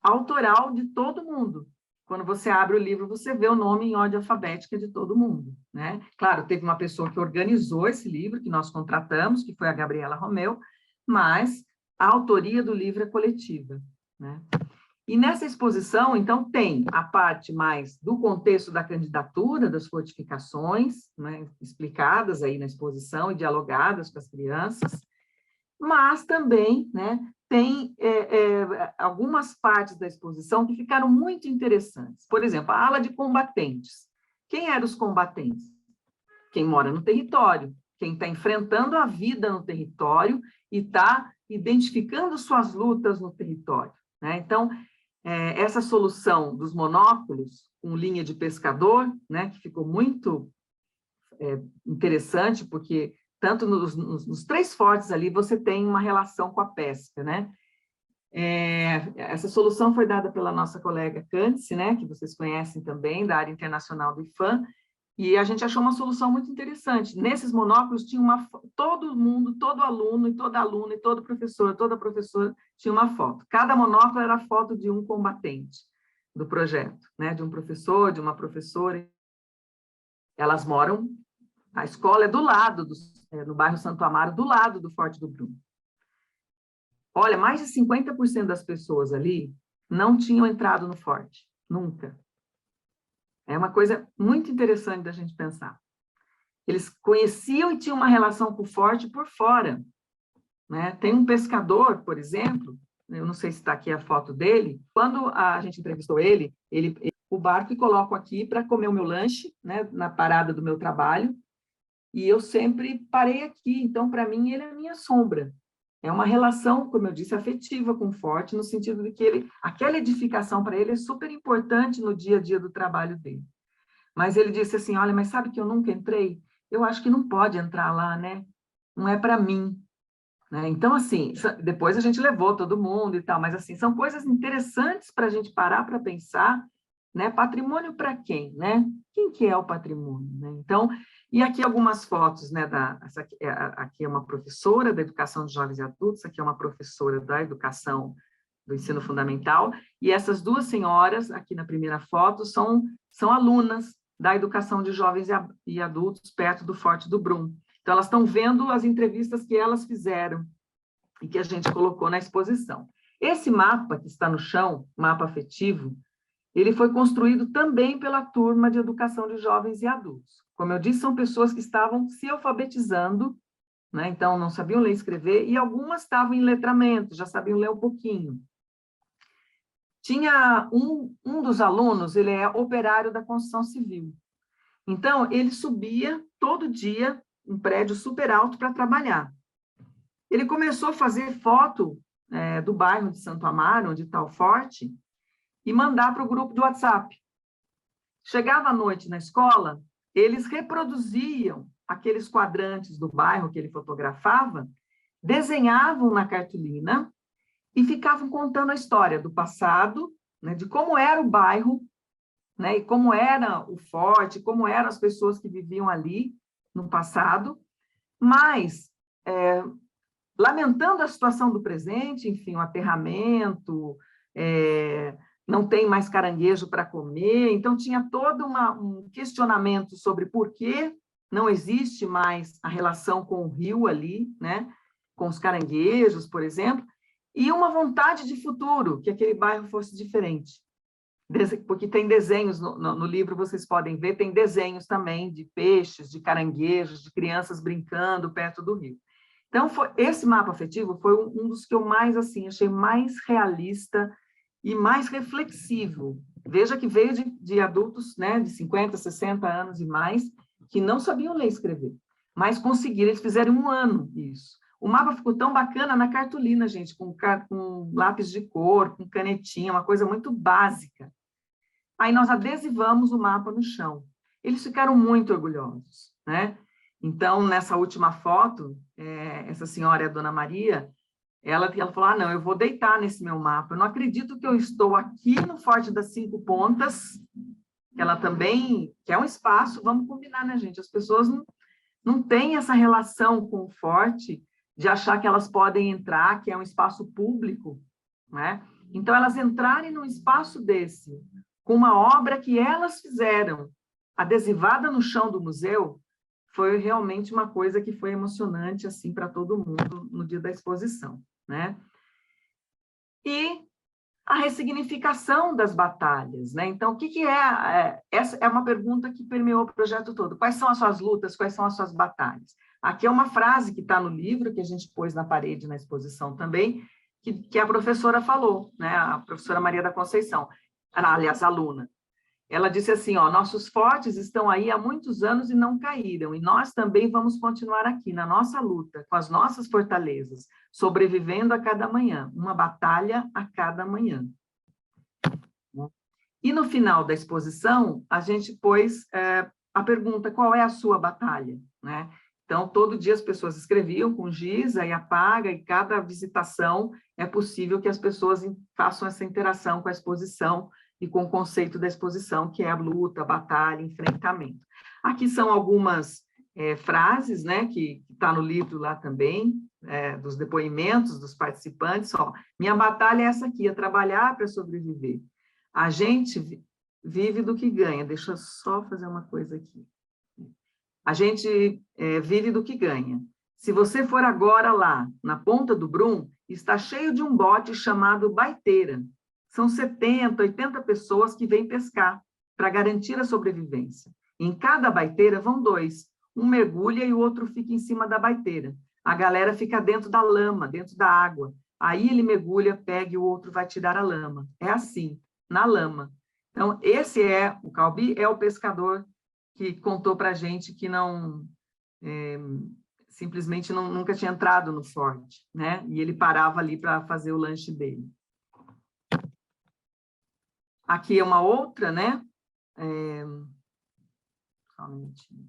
autoral de todo mundo. Quando você abre o livro, você vê o nome em ordem alfabética de todo mundo, né? Claro, teve uma pessoa que organizou esse livro, que nós contratamos, que foi a Gabriela Romeu, mas a autoria do livro é coletiva, né? E nessa exposição, então, tem a parte mais do contexto da candidatura, das fortificações, né, explicadas aí na exposição e dialogadas com as crianças, mas também, né, tem algumas partes da exposição que ficaram muito interessantes. Por exemplo, a ala de combatentes. Quem eram os combatentes? Quem mora no território, quem está enfrentando a vida no território e está identificando suas lutas no território, né? Então, essa solução dos monóculos com linha de pescador, né, que ficou muito interessante, porque tanto nos 3 fortes ali você tem uma relação com a pesca, né? Essa solução foi dada pela nossa colega Cândice, né, que vocês conhecem também, da área internacional do IFAM, e a gente achou uma solução muito interessante. Nesses monóculos tinha todo mundo, todo aluno, e toda aluna, e todo professor, toda professora tinha uma foto. Cada monóculo era a foto de um combatente do projeto, né, de um professor, de uma professora. Elas moram, a escola é do lado, no bairro Santo Amaro, do lado do Forte do Bruno. Olha, mais de 50% das pessoas ali não tinham entrado no forte, nunca. É uma coisa muito interessante da gente pensar. Eles conheciam e tinham uma relação com o forte por fora, né? Tem um pescador, por exemplo, eu não sei se está aqui a foto dele, quando a gente entrevistou ele o barco e coloco aqui para comer o meu lanche, né, na parada do meu trabalho, e eu sempre parei aqui, então, para mim, ele é a minha sombra. É uma relação, como eu disse, afetiva com o forte, no sentido de que aquela edificação para ele é super importante no dia a dia do trabalho dele. Mas ele disse assim, olha, mas sabe que eu nunca entrei? Eu acho que não pode entrar lá, né? Não é para mim. Né? Então, assim, depois a gente levou todo mundo e tal, mas, assim, são coisas interessantes para a gente parar para pensar, né? Patrimônio para quem, né? Quem que é o patrimônio, né? Então, e aqui algumas fotos, né? Aqui é uma professora da educação de jovens e adultos, aqui é uma professora da educação do ensino fundamental, e essas 2 senhoras, aqui na primeira foto, são alunas da educação de jovens e adultos perto do Forte do Brum. Então, elas estão vendo as entrevistas que elas fizeram e que a gente colocou na exposição. Esse mapa que está no chão, mapa afetivo, ele foi construído também pela turma de educação de jovens e adultos. Como eu disse, são pessoas que estavam se alfabetizando, né? Então não sabiam ler e escrever, e algumas estavam em letramento, já sabiam ler um pouquinho. Tinha um dos alunos, ele é operário da construção civil. Então, ele subia todo dia um prédio super alto para trabalhar. Ele começou a fazer foto do bairro de Santo Amaro, onde está o forte, e mandar para o grupo do WhatsApp. Chegava à noite na escola, eles reproduziam aqueles quadrantes do bairro que ele fotografava, desenhavam na cartolina e ficavam contando a história do passado, né, de como era o bairro, né, e como era o forte, como eram as pessoas que viviam ali no passado, mas lamentando a situação do presente, enfim, o aterramento, não tem mais caranguejo para comer, então tinha todo um questionamento sobre por que não existe mais a relação com o rio ali, né, com os caranguejos, por exemplo, e uma vontade de futuro, que aquele bairro fosse diferente. Porque tem desenhos, no livro vocês podem ver, tem desenhos também de peixes, de caranguejos, de crianças brincando perto do rio. Então, esse mapa afetivo foi um dos que eu mais, assim, achei mais realista e mais reflexivo. Veja que veio de adultos, né, de 50, 60 anos e mais, que não sabiam ler e escrever, mas conseguiram, eles fizeram 1 ano isso. O mapa ficou tão bacana na cartolina, gente, com lápis de cor, com canetinha, uma coisa muito básica. Aí nós adesivamos o mapa no chão. Eles ficaram muito orgulhosos, né? Então, nessa última foto, essa senhora é a Dona Maria, ela falou, não, eu vou deitar nesse meu mapa, eu não acredito que eu estou aqui no Forte das 5 Pontas, que ela também, que é um espaço, vamos combinar, né, gente? As pessoas não têm essa relação com o forte, de achar que elas podem entrar, que é um espaço público, né? Então, elas entrarem num espaço desse, com uma obra que elas fizeram, adesivada no chão do museu, foi realmente uma coisa que foi emocionante, assim, para todo mundo no dia da exposição, né? E a ressignificação das batalhas, né? Então, o que é? Essa é uma pergunta que permeou o projeto todo. Quais são as suas lutas? Quais são as suas batalhas? Aqui é uma frase que está no livro, que a gente pôs na parede na exposição também, que a professora falou, né? A professora Maria da Conceição, aliás, aluna. Ela disse assim, ó, nossos fortes estão aí há muitos anos e não caíram, e nós também vamos continuar aqui, na nossa luta, com as nossas fortalezas, sobrevivendo a cada manhã, uma batalha a cada manhã. E no final da exposição, a gente pôs a pergunta, qual é a sua batalha? Né? Então, todo dia as pessoas escreviam com giz, aí apaga, e cada visitação é possível que as pessoas façam essa interação com a exposição, e com o conceito da exposição, que é a luta, a batalha, enfrentamento. Aqui são algumas frases, né, que está no livro lá também, dos depoimentos dos participantes. Ó, minha batalha é essa aqui, é trabalhar para sobreviver. A gente vive do que ganha. Deixa eu só fazer uma coisa aqui. A gente vive do que ganha. Se você for agora lá, na Ponta do Brum, está cheio de um bote chamado baiteira. São 70, 80 pessoas que vêm pescar para garantir a sobrevivência. Em cada baiteira vão dois. Um mergulha e o outro fica em cima da baiteira. A galera fica dentro da lama, dentro da água. Aí ele mergulha, pega e o outro vai tirar a lama. É assim, na lama. Então, esse o Calbi é o pescador que contou para a gente que não... simplesmente nunca tinha entrado no forte, né? E ele parava ali para fazer o lanche dele. Aqui é uma outra, né? Só um minutinho.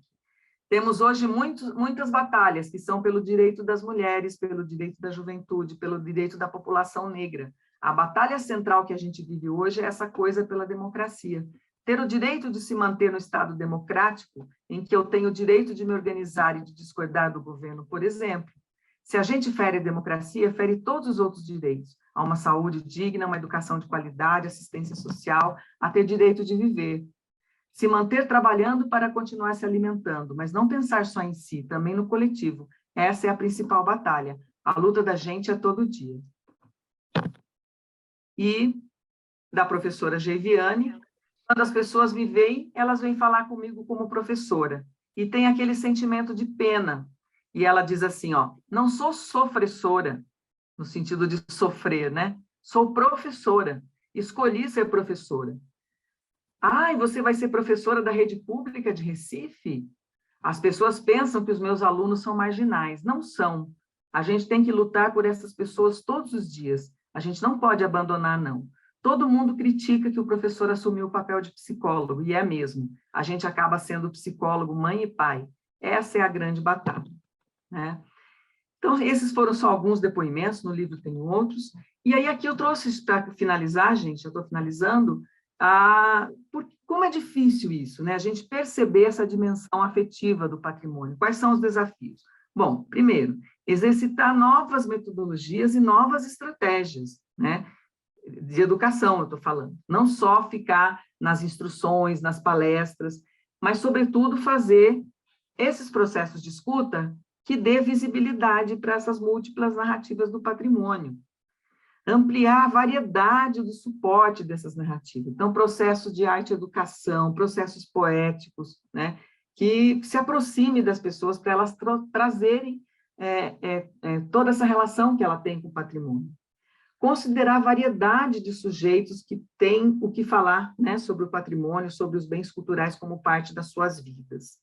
Temos hoje muitas batalhas que são pelo direito das mulheres, pelo direito da juventude, pelo direito da população negra. A batalha central que a gente vive hoje é essa coisa pela democracia. Ter o direito de se manter no Estado democrático, em que eu tenho o direito de me organizar e de discordar do governo, por exemplo. Se a gente fere a democracia, fere todos os outros direitos. A uma saúde digna, uma educação de qualidade, assistência social, a ter direito de viver. Se manter trabalhando para continuar se alimentando, mas não pensar só em si, também no coletivo. Essa é a principal batalha. A luta da gente é todo dia. E da professora Geiviane, quando as pessoas me veem, elas vêm falar comigo como professora. E tem aquele sentimento de pena. E ela diz assim, ó, não sou sofressora, no sentido de sofrer, né? Sou professora. Escolhi ser professora. Ah, e você vai ser professora da rede pública de Recife? As pessoas pensam que os meus alunos são marginais. Não são. A gente tem que lutar por essas pessoas todos os dias. A gente não pode abandonar, não. Todo mundo critica que o professor assumiu o papel de psicólogo, e é mesmo. A gente acaba sendo psicólogo, mãe e pai. Essa é a grande batalha, né? Então, esses foram só alguns depoimentos, no livro tem outros. E aí, aqui eu trouxe, para finalizar, gente, eu estou finalizando, como é difícil isso, né? A gente perceber essa dimensão afetiva do patrimônio. Quais são os desafios? Bom, primeiro, exercitar novas metodologias e novas estratégias, né? De educação, eu estou falando. Não só ficar nas instruções, nas palestras, mas, sobretudo, fazer esses processos de escuta que dê visibilidade para essas múltiplas narrativas do patrimônio. Ampliar a variedade do suporte dessas narrativas. Então, processos de arte e educação, processos poéticos, né, que se aproxime das pessoas para elas trazerem toda essa relação que ela tem com o patrimônio. Considerar a variedade de sujeitos que têm o que falar, né, sobre o patrimônio, sobre os bens culturais como parte das suas vidas.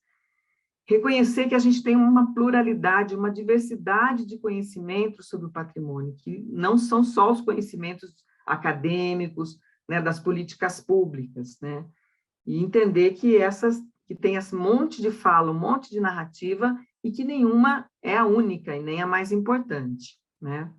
Reconhecer que a gente tem uma pluralidade, uma diversidade de conhecimentos sobre o patrimônio, que não são só os conhecimentos acadêmicos, né, das políticas públicas, né? E entender que tem esse monte de fala, um monte de narrativa, e que nenhuma é a única e nem a mais importante, né?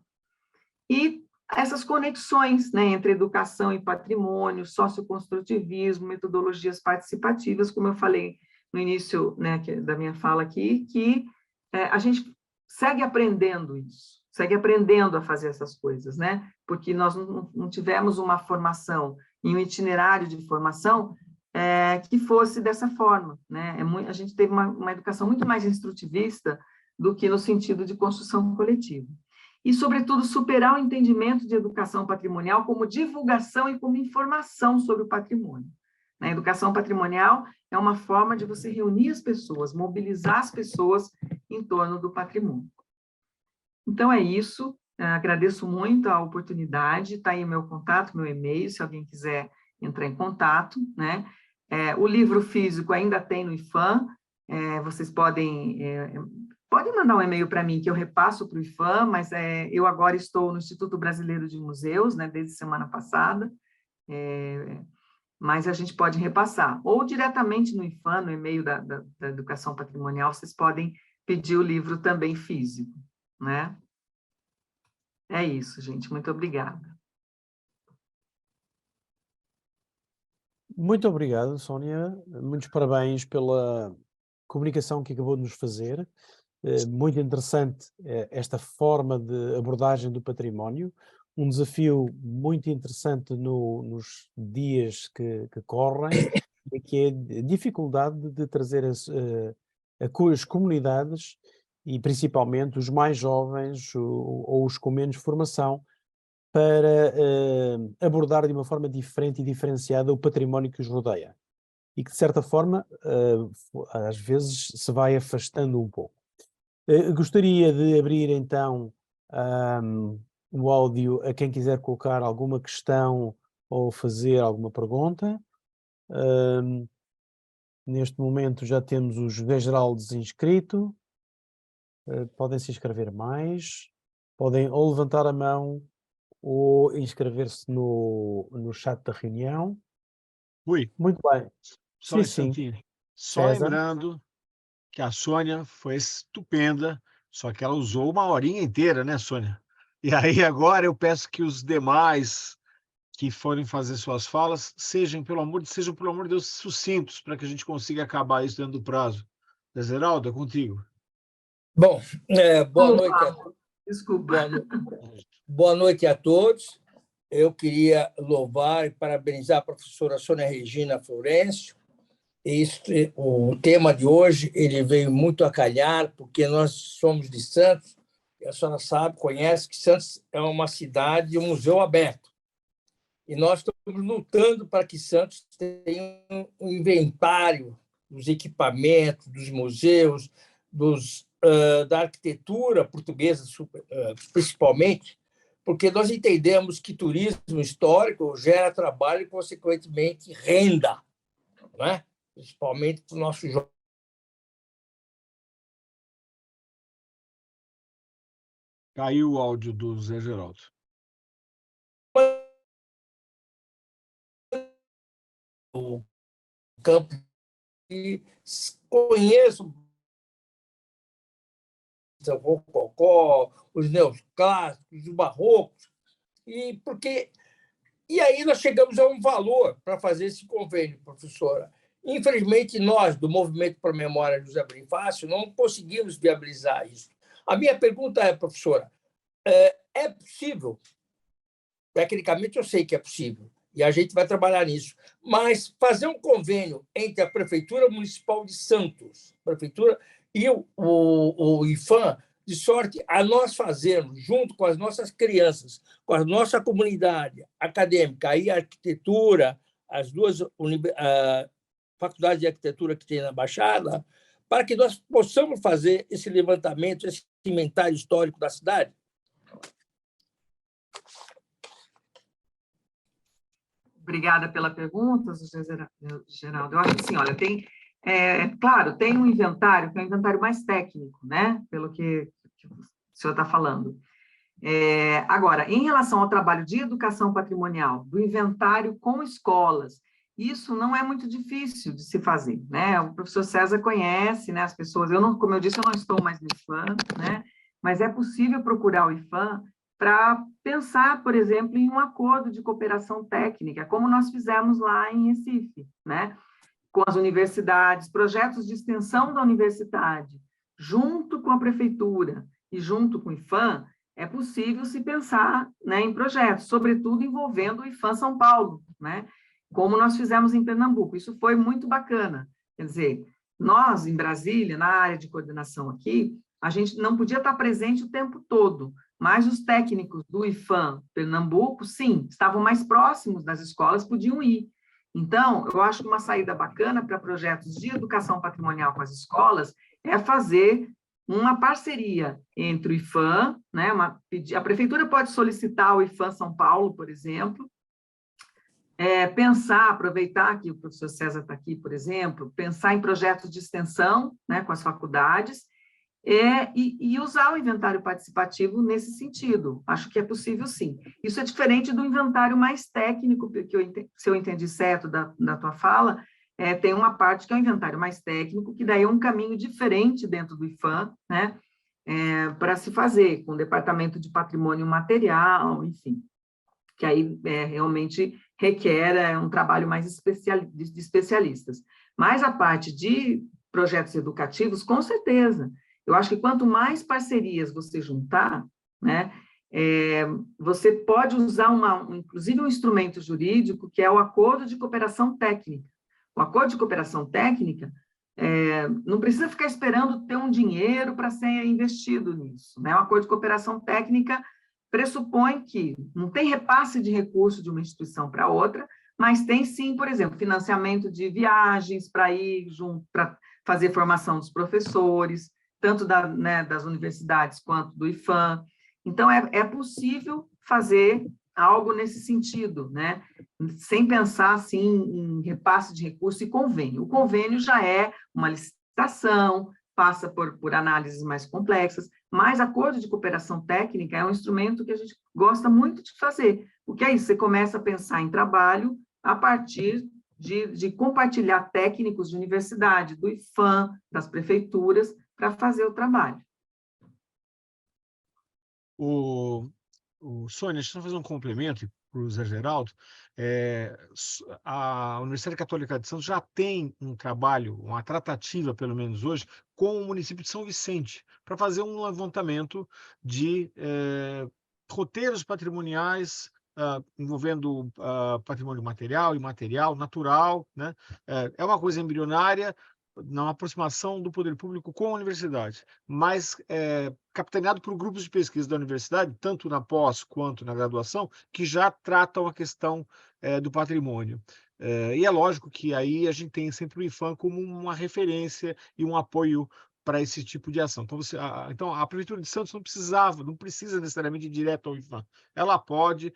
E essas conexões, né, entre educação e patrimônio, socioconstrutivismo, metodologias participativas, como eu falei no início, né, da minha fala aqui, que a gente segue aprendendo isso, segue aprendendo a fazer essas coisas, né? Porque nós não tivemos uma formação, em um itinerário de formação que fosse dessa forma, né? A gente teve uma educação muito mais instrutivista do que no sentido de construção coletiva. E, sobretudo, superar o entendimento de educação patrimonial como divulgação e como informação sobre o patrimônio. A educação patrimonial é uma forma de você reunir as pessoas, mobilizar as pessoas em torno do patrimônio. Então, é isso. Agradeço muito a oportunidade. Está aí o meu contato, meu e-mail, se alguém quiser entrar em contato, né? O livro físico ainda tem no IPHAN. Vocês podem mandar um e-mail para mim, que eu repasso para o IPHAN, mas eu agora estou no Instituto Brasileiro de Museus, né, desde semana passada, mas a gente pode repassar. Ou diretamente no IPHAN, no e-mail da Educação Patrimonial, vocês podem pedir o livro também físico, né? É isso, gente. Muito obrigada. Muito obrigado, Sónia. Muitos parabéns pela comunicação que acabou de nos fazer. Muito interessante esta forma de abordagem do património. Um desafio muito interessante nos dias que correm, que é a dificuldade de trazer as comunidades e principalmente os mais jovens ou os com menos formação para abordar de uma forma diferente e diferenciada o património que os rodeia e que, de certa forma, às vezes se vai afastando um pouco. Gostaria de abrir, então, o áudio a quem quiser colocar alguma questão ou fazer alguma pergunta. Neste momento já temos o José Geraldo inscrito. Podem se inscrever mais. Podem ou levantar a mão ou inscrever-se no chat da reunião. Rui, Muito bem. só um Sim. instantinho. Só César. lembrando que a Sônia foi estupenda, só que ela usou uma horinha inteira, né, Sônia? E aí agora eu peço que os demais que forem fazer suas falas sejam, pelo amor de Deus, sucintos, para que a gente consiga acabar isso dentro do prazo. Zeraldo, é contigo. Bom, boa noite a todos. Desculpa. Boa noite a todos. Eu queria louvar e parabenizar a professora Sônia Regina Florencio. O tema de hoje ele veio muito a calhar, porque nós somos de Santos, e a senhora sabe, conhece que Santos é uma cidade de um museu aberto. E nós estamos lutando para que Santos tenha um inventário dos equipamentos, dos museus, da arquitetura portuguesa, principalmente, porque nós entendemos que turismo histórico gera trabalho e, consequentemente, renda, né? Principalmente para o nosso jovem. Caiu o áudio do Zé Geraldo. O campo e conheço o rococó, os neoclássicos, os barrocos, e aí nós chegamos a um valor para fazer esse convênio, professora. Infelizmente, nós, do Movimento para a Memória José Bonifácio, não conseguimos viabilizar isso. A minha pergunta é, professora, é possível? Tecnicamente, eu sei que é possível, e a gente vai trabalhar nisso, mas fazer um convênio entre a Prefeitura Municipal de Santos, Prefeitura e o IPHAN, de sorte a nós fazermos, junto com as nossas crianças, com a nossa comunidade acadêmica, e a arquitetura, as duas faculdades de arquitetura que tem na Baixada, para que nós possamos fazer esse levantamento, esse inventário histórico da cidade? Obrigada pela pergunta, Geraldo. Eu acho que sim, olha, claro, tem um inventário, que é um inventário mais técnico, né? Pelo que o senhor está falando. Agora, em relação ao trabalho de educação patrimonial, do inventário com escolas, isso não é muito difícil de se fazer, né? O professor César conhece, né, as pessoas, como eu disse, eu não estou mais no IPHAN, né? Mas é possível procurar o IPHAN para pensar, por exemplo, em um acordo de cooperação técnica, como nós fizemos lá em Recife, né? Com as universidades, projetos de extensão da universidade, junto com a prefeitura e junto com o IPHAN, é possível se pensar, né, em projetos, sobretudo envolvendo o IPHAN São Paulo, né, como nós fizemos em Pernambuco. Isso foi muito bacana. Quer dizer, nós, em Brasília, na área de coordenação aqui, a gente não podia estar presente o tempo todo, mas os técnicos do IPHAN Pernambuco, sim, estavam mais próximos das escolas, podiam ir. Então, eu acho que uma saída bacana para projetos de educação patrimonial com as escolas é fazer uma parceria entre o IPHAN, né, a prefeitura pode solicitar o IPHAN São Paulo, por exemplo, pensar, aproveitar que o professor César está aqui, por exemplo, pensar em projetos de extensão, né, com as faculdades, e usar o inventário participativo nesse sentido. Acho que é possível, sim. Isso é diferente do inventário mais técnico, que se eu entendi certo da tua fala, tem uma parte que é o inventário mais técnico, que daí é um caminho diferente dentro do IPHAN, né, para se fazer, com o departamento de patrimônio material, enfim, que aí realmente requer um trabalho mais de especialistas. Mas a parte de projetos educativos, com certeza. Eu acho que quanto mais parcerias você juntar, né, você pode usar, inclusive, um instrumento jurídico, que é o acordo de cooperação técnica. O acordo de cooperação técnica não precisa ficar esperando ter um dinheiro para ser investido nisso, né? O acordo de cooperação técnica pressupõe que não tem repasse de recurso de uma instituição para outra, mas tem sim, por exemplo, financiamento de viagens para ir junto, para fazer formação dos professores, tanto das universidades quanto do IPHAN. Então, é possível fazer algo nesse sentido, né? Sem pensar assim em repasse de recurso e convênio. O convênio já é uma licitação, passa por análises mais complexas, mas acordo de cooperação técnica é um instrumento que a gente gosta muito de fazer, porque é isso, você começa a pensar em trabalho a partir de compartilhar técnicos de universidade, do IPHAN, das prefeituras, para fazer o trabalho. Sônia, deixa eu fazer um complemento para o Zé Geraldo. A Universidade Católica de Santos já tem um trabalho, uma tratativa, pelo menos hoje, com o município de São Vicente, para fazer um levantamento de roteiros patrimoniais envolvendo patrimônio material, imaterial, natural, né? É uma coisa embrionária, na aproximação do poder público com a universidade, mas capitaneado por grupos de pesquisa da universidade, tanto na pós quanto na graduação, que já tratam a questão do patrimônio. E é lógico que aí a gente tem sempre o IPHAN como uma referência e um apoio para esse tipo de ação. Então, a Prefeitura de Santos não precisa necessariamente ir direto ao IPHAN. Ela pode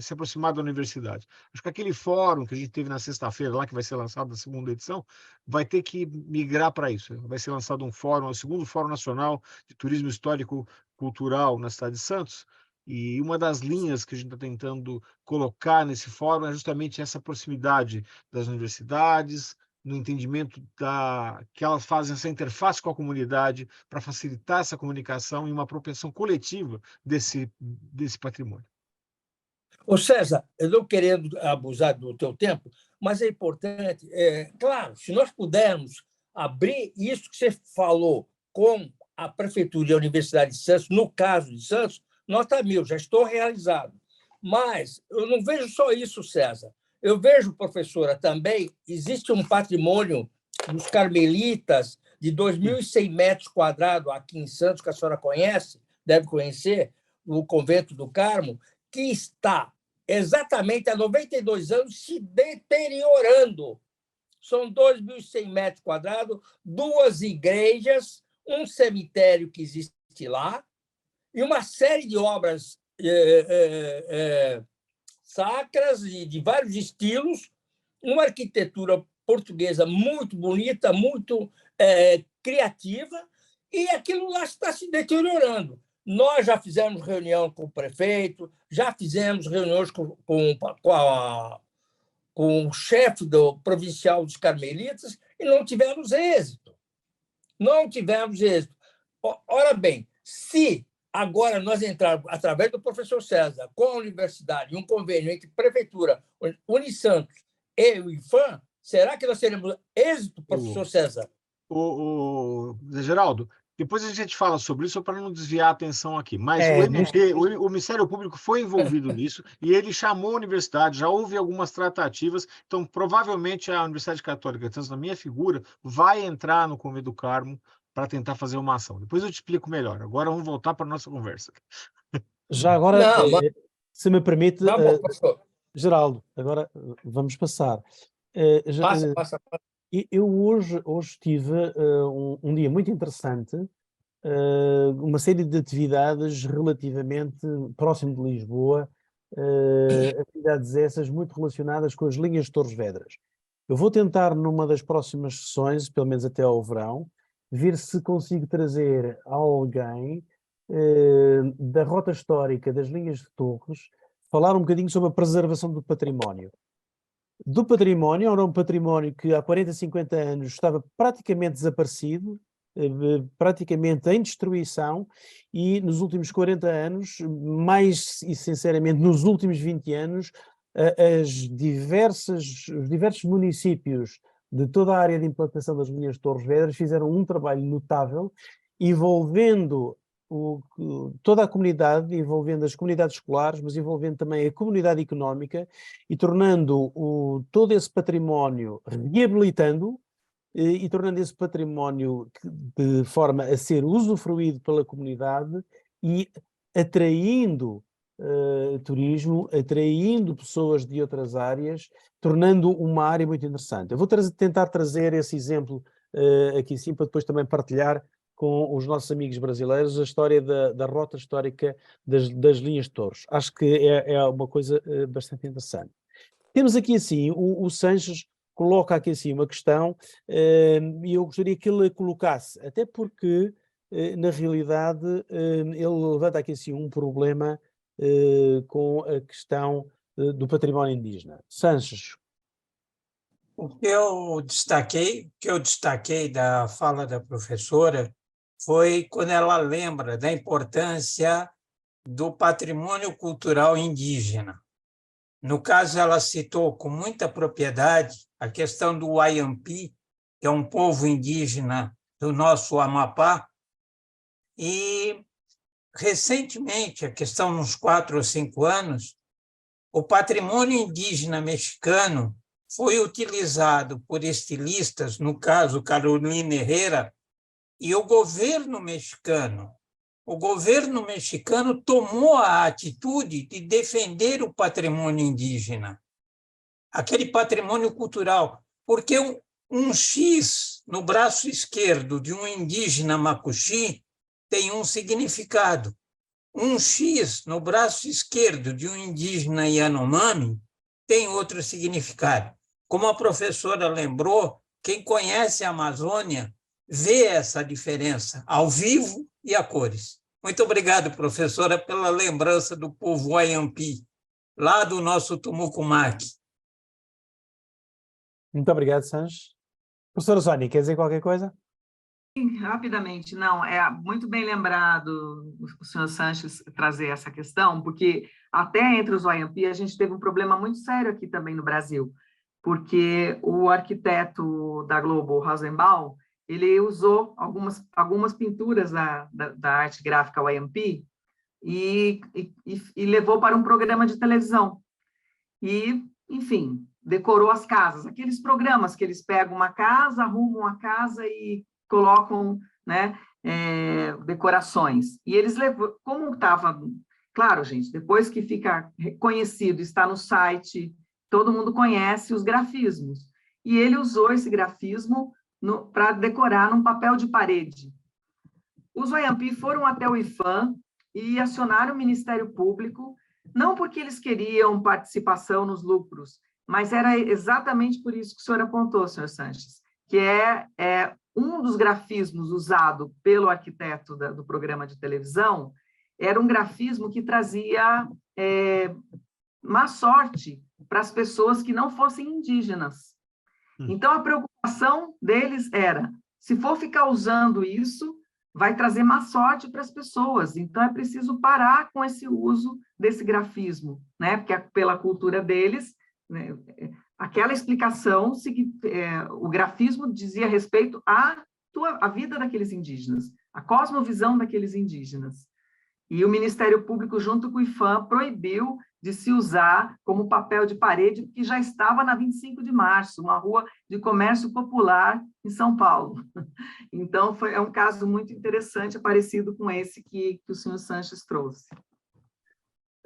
se aproximar da universidade. Acho que aquele fórum que a gente teve na sexta-feira, lá que vai ser lançado na segunda edição, vai ter que migrar para isso. Vai ser lançado um fórum, o segundo Fórum Nacional de Turismo Histórico Cultural na cidade de Santos, e uma das linhas que a gente está tentando colocar nesse fórum é justamente essa proximidade das universidades, no entendimento que elas fazem essa interface com a comunidade para facilitar essa comunicação e uma apropriação coletiva desse patrimônio. Ô César, eu não querendo abusar do teu tempo, mas é importante, claro, se nós pudermos abrir isso que você falou com a Prefeitura e a Universidade de Santos, no caso de Santos, nota 1000, já estou realizado. Mas eu não vejo só isso, César. Eu vejo, professora, também existe um patrimônio dos carmelitas de 2.100 metros quadrados aqui em Santos, que a senhora conhece, deve conhecer, o Convento do Carmo, que está exatamente há 92 anos se deteriorando. São 2.100 metros quadrados, 2 igrejas, um cemitério que existe lá e uma série de obras sacras e de vários estilos, uma arquitetura portuguesa muito bonita, muito criativa, e aquilo lá está se deteriorando. Nós já fizemos reunião com o prefeito, já fizemos reuniões com o chefe do provincial dos carmelitas e não tivemos êxito. Não tivemos êxito. Ora bem, se agora nós entrarmos, através do professor César, com a universidade, um convênio entre prefeitura, Unisantos e o IPHAN, será que nós teremos êxito, professor César? Geraldo, Depois a gente fala sobre isso para não desviar a atenção aqui. Mas É, o MP, o Ministério Público foi envolvido nisso e ele chamou a universidade, já houve algumas tratativas, então provavelmente a Universidade Católica, tanto na minha figura, vai entrar no Convento do Carmo para tentar fazer uma ação. Depois eu te explico melhor. Agora vamos voltar para a nossa conversa. já agora, Não, mas se me permite, tá bom, professor. Geraldo, agora vamos passar. Passa. Eu hoje tive um dia muito interessante, uma série de atividades relativamente próximo de Lisboa, atividades essas muito relacionadas com as linhas de Torres Vedras. Eu vou tentar, numa das próximas sessões, pelo menos até ao verão, ver se consigo trazer alguém da rota histórica das linhas de Torres, falar um bocadinho sobre a preservação do património. Era um património que há 40, 50 anos estava praticamente desaparecido, praticamente em destruição, e nos últimos 40 anos, mais e sinceramente nos últimos 20 anos, os diversos municípios de toda a área de implantação das linhas de Torres Vedras fizeram um trabalho notável, envolvendo toda a comunidade, envolvendo as comunidades escolares, mas envolvendo também a comunidade económica e tornando todo esse património, reabilitando e tornando esse património de forma a ser usufruído pela comunidade e atraindo turismo, atraindo pessoas de outras áreas, tornando uma área muito interessante. Eu vou tentar trazer esse exemplo aqui sim, para depois também partilhar com os nossos amigos brasileiros a história da rota histórica das linhas de Torres. Acho que é uma coisa bastante interessante. Temos aqui assim, o Sanches coloca aqui assim uma questão e eu gostaria que ele a colocasse, até porque na realidade ele levanta aqui assim um problema com a questão do património indígena. Sanches. O que eu destaquei da fala da professora foi quando ela lembra da importância do patrimônio cultural indígena. No caso, ela citou com muita propriedade a questão do Wayampi, que é um povo indígena do nosso Amapá, e, recentemente, a questão uns 4 ou 5 anos, o patrimônio indígena mexicano foi utilizado por estilistas, no caso, Carolina Herrera, e o governo mexicano tomou a atitude de defender o patrimônio indígena, aquele patrimônio cultural, porque um X no braço esquerdo de um indígena macuxi tem um significado. Um X no braço esquerdo de um indígena Yanomami tem outro significado. Como a professora lembrou, quem conhece a Amazônia vê essa diferença ao vivo e a cores. Muito obrigado, professora, pela lembrança do povo Wayampi, lá do nosso Tumucumaque. Muito obrigado, Sanches. Professora Sónia, quer dizer qualquer coisa? Rapidamente, não, é muito bem lembrado o senhor Sanches trazer essa questão, porque até entre os Wayampi a gente teve um problema muito sério aqui também no Brasil, porque o arquiteto da Globo, Rosenbaum, ele usou algumas pinturas da arte gráfica Wayampi e levou para um programa de televisão. E, enfim, decorou as casas, aqueles programas que eles pegam uma casa, arrumam a casa e colocam, né, decorações. E eles levou, como estava, claro, gente, depois que fica conhecido, está no site, todo mundo conhece os grafismos. E ele usou esse grafismo para decorar num papel de parede. Os Wayampi foram até o IPHAN e acionaram o Ministério Público, não porque eles queriam participação nos lucros, mas era exatamente por isso que o senhor apontou, senhor Sanches, que é um dos grafismos usado pelo arquiteto do programa de televisão, era um grafismo que trazia má sorte para as pessoas que não fossem indígenas. Então, a preocupação deles era, se for ficar usando isso, vai trazer má sorte para as pessoas, então é preciso parar com esse uso desse grafismo, né? Porque pela cultura deles, né, aquela explicação, o grafismo dizia respeito a a vida daqueles indígenas, a cosmovisão daqueles indígenas. E o Ministério Público, junto com o IPHAN, proibiu de se usar como papel de parede, que já estava na 25 de março, uma rua de comércio popular em São Paulo. Então, é um caso muito interessante, parecido com esse que o senhor Sanches trouxe.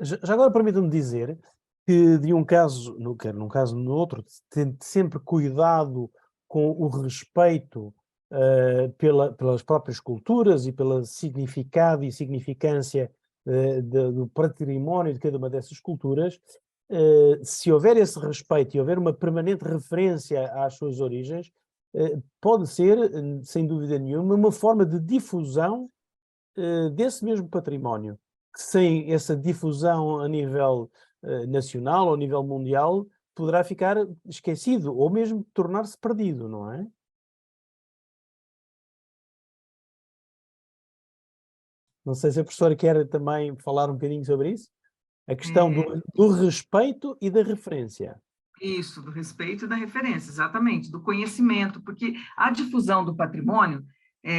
Já agora permita-me dizer que de um caso, quer num caso no outro, tente sempre cuidado com o respeito pelas próprias culturas e pelo significado e significância do património de cada uma dessas culturas. Se houver esse respeito e houver uma permanente referência às suas origens, pode ser, sem dúvida nenhuma, uma forma de difusão desse mesmo património, que sem essa difusão a nível nacional ou a nível mundial poderá ficar esquecido ou mesmo tornar-se perdido, não é? Não sei se a professora quer também falar um bocadinho sobre isso. A questão do respeito e da referência. Isso, do respeito e da referência, exatamente, do conhecimento, porque a difusão do patrimônio,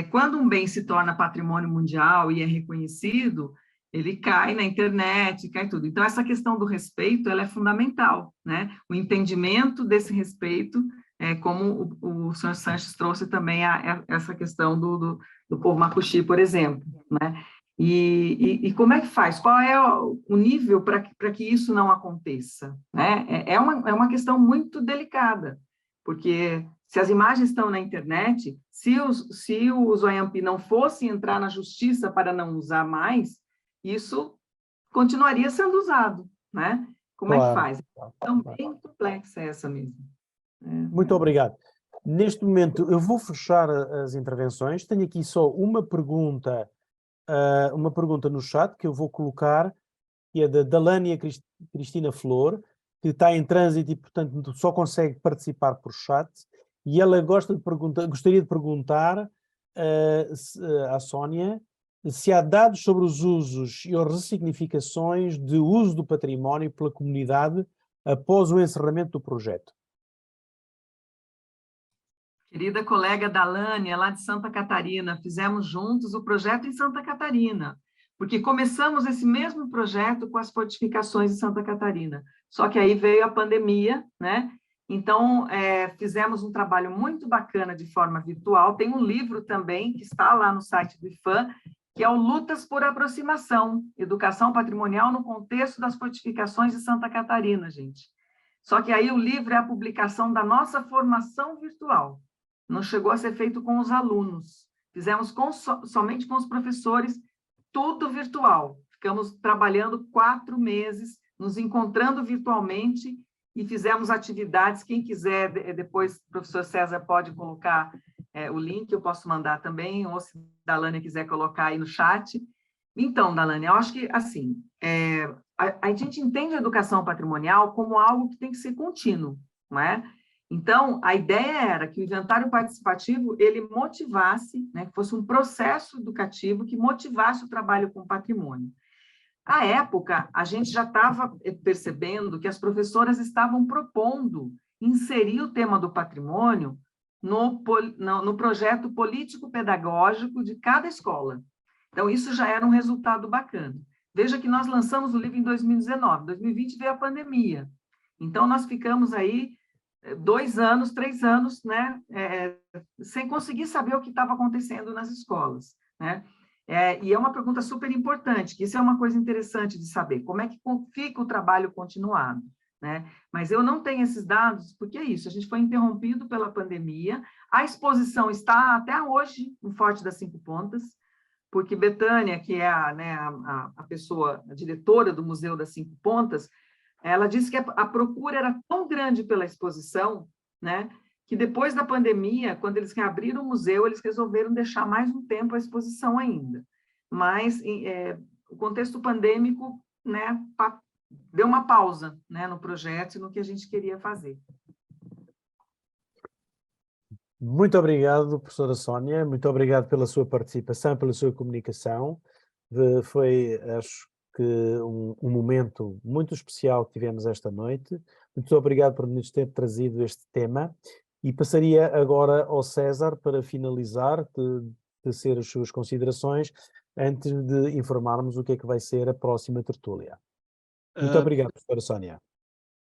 quando um bem se torna patrimônio mundial e é reconhecido, ele cai na internet, cai tudo. Então, essa questão do respeito, ela é fundamental, né? O entendimento desse respeito, como o senhor Sanches trouxe também essa questão do povo Macuxi, por exemplo, né? E como é que faz? Qual é o nível para que isso não aconteça? Né? É uma questão muito delicada, porque se as imagens estão na internet, se o Zoiampi não fosse entrar na justiça para não usar mais, isso continuaria sendo usado. Né? Como é que faz? Então, bem complexa essa mesmo. Muito obrigado. Neste momento, eu vou fechar as intervenções. Tenho aqui só uma pergunta no chat que eu vou colocar, que é da Dalânia Cristina Flor, que está em trânsito e, portanto, só consegue participar por chat, e ela gostaria de perguntar à Sónia se há dados sobre os usos e as ressignificações de uso do património pela comunidade após o encerramento do projeto. Querida colega Dalânia, lá de Santa Catarina, fizemos juntos o projeto em Santa Catarina, porque começamos esse mesmo projeto com as fortificações de Santa Catarina, só que aí veio a pandemia, né? Então, fizemos um trabalho muito bacana de forma virtual. Tem um livro também, que está lá no site do IPHAN, que é o Lutas por Aproximação, Educação Patrimonial no Contexto das Fortificações de Santa Catarina, gente. Só que aí o livro é a publicação da nossa formação virtual. Não chegou a ser feito com os alunos. Fizemos somente com os professores, tudo virtual. Ficamos trabalhando 4 meses, nos encontrando virtualmente e fizemos atividades. Quem quiser, depois o professor César pode colocar o link, eu posso mandar também, ou se a Dalânia quiser colocar aí no chat. Então, Dalânia, eu acho que, assim, a gente entende a educação patrimonial como algo que tem que ser contínuo, não é? Então, a ideia era que o inventário participativo, ele motivasse, né, que fosse um processo educativo que motivasse o trabalho com patrimônio. À época, a gente já estava percebendo que as professoras estavam propondo inserir o tema do patrimônio no projeto político-pedagógico de cada escola. Então, isso já era um resultado bacana. Veja que nós lançamos o livro em 2019, 2020 veio a pandemia. Então, nós ficamos aí 2 anos, 3 anos, né, sem conseguir saber o que estava acontecendo nas escolas, né? E é uma pergunta super importante, que isso é uma coisa interessante de saber, como é que fica o trabalho continuado, né? Mas eu não tenho esses dados, porque é isso, a gente foi interrompido pela pandemia, a exposição está até hoje no Forte das 5 Pontas, porque Betânia, que é a pessoa, a diretora do Museu das 5 Pontas, ela disse que a procura era tão grande pela exposição, né, que depois da pandemia, quando eles reabriram o museu, eles resolveram deixar mais um tempo a exposição ainda. Mas o contexto pandêmico, né, deu uma pausa, né, no projeto e no que a gente queria fazer. Muito obrigado, professora Sónia, muito obrigado pela sua participação, pela sua comunicação. Foi, acho que, um momento muito especial que tivemos esta noite. Muito obrigado por nos ter trazido este tema. E passaria agora ao César para finalizar, tecer as suas considerações, antes de informarmos o que é que vai ser a próxima tertúlia. Muito obrigado, professora Sónia.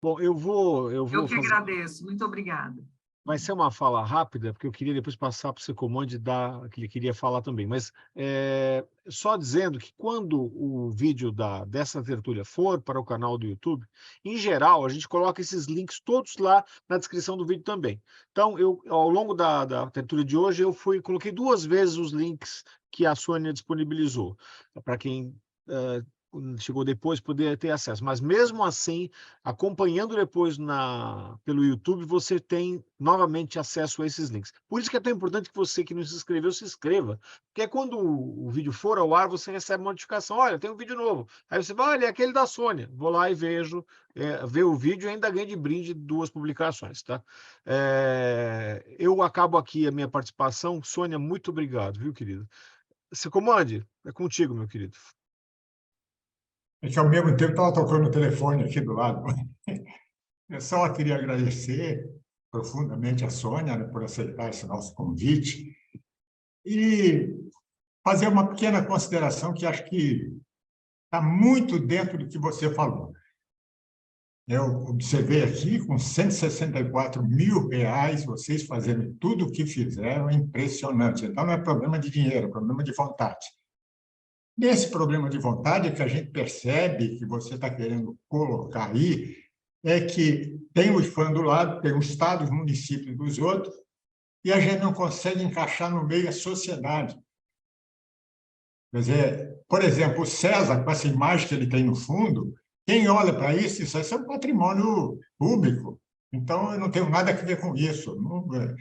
Bom, eu vou Eu que fazer... agradeço. Muito obrigada. Vai ser uma fala rápida, porque eu queria depois passar para o seu comando e dar que ele queria falar também. Mas só dizendo que quando o vídeo dessa tertúlia for para o canal do YouTube, em geral, a gente coloca esses links todos lá na descrição do vídeo também. Então, ao longo da tertúlia de hoje, coloquei 2 vezes os links que a Sônia disponibilizou, para quem chegou depois poder ter acesso. Mas mesmo assim, acompanhando depois pelo YouTube, você tem novamente acesso a esses links. Por isso que é tão importante que você que não se inscreveu, se inscreva, porque quando o vídeo for ao ar, você recebe uma notificação, olha, tem um vídeo novo. Aí você vai, olha, é aquele da Sônia. Vou lá e vejo o vídeo e ainda ganho de brinde 2 publicações, tá? Eu acabo aqui a minha participação. Sônia, muito obrigado, viu, querido? Se comande, é contigo, meu querido. É que, ao mesmo tempo, estava tocando o telefone aqui do lado. Eu só queria agradecer profundamente a Sônia, né, por aceitar esse nosso convite e fazer uma pequena consideração que acho que está muito dentro do que você falou. Eu observei aqui, com R$164 mil, vocês fazendo tudo o que fizeram, é impressionante. Então, não é problema de dinheiro, é problema de vontade. Nesse problema de vontade, que a gente percebe que você está querendo colocar aí, é que tem o IFAM do lado, tem o Estado, os municípios dos outros, e a gente não consegue encaixar no meio a sociedade. Quer dizer, por exemplo, o César, com essa imagem que ele tem no fundo, quem olha para isso é um patrimônio público. Então, eu não tenho nada a ver com isso. Quer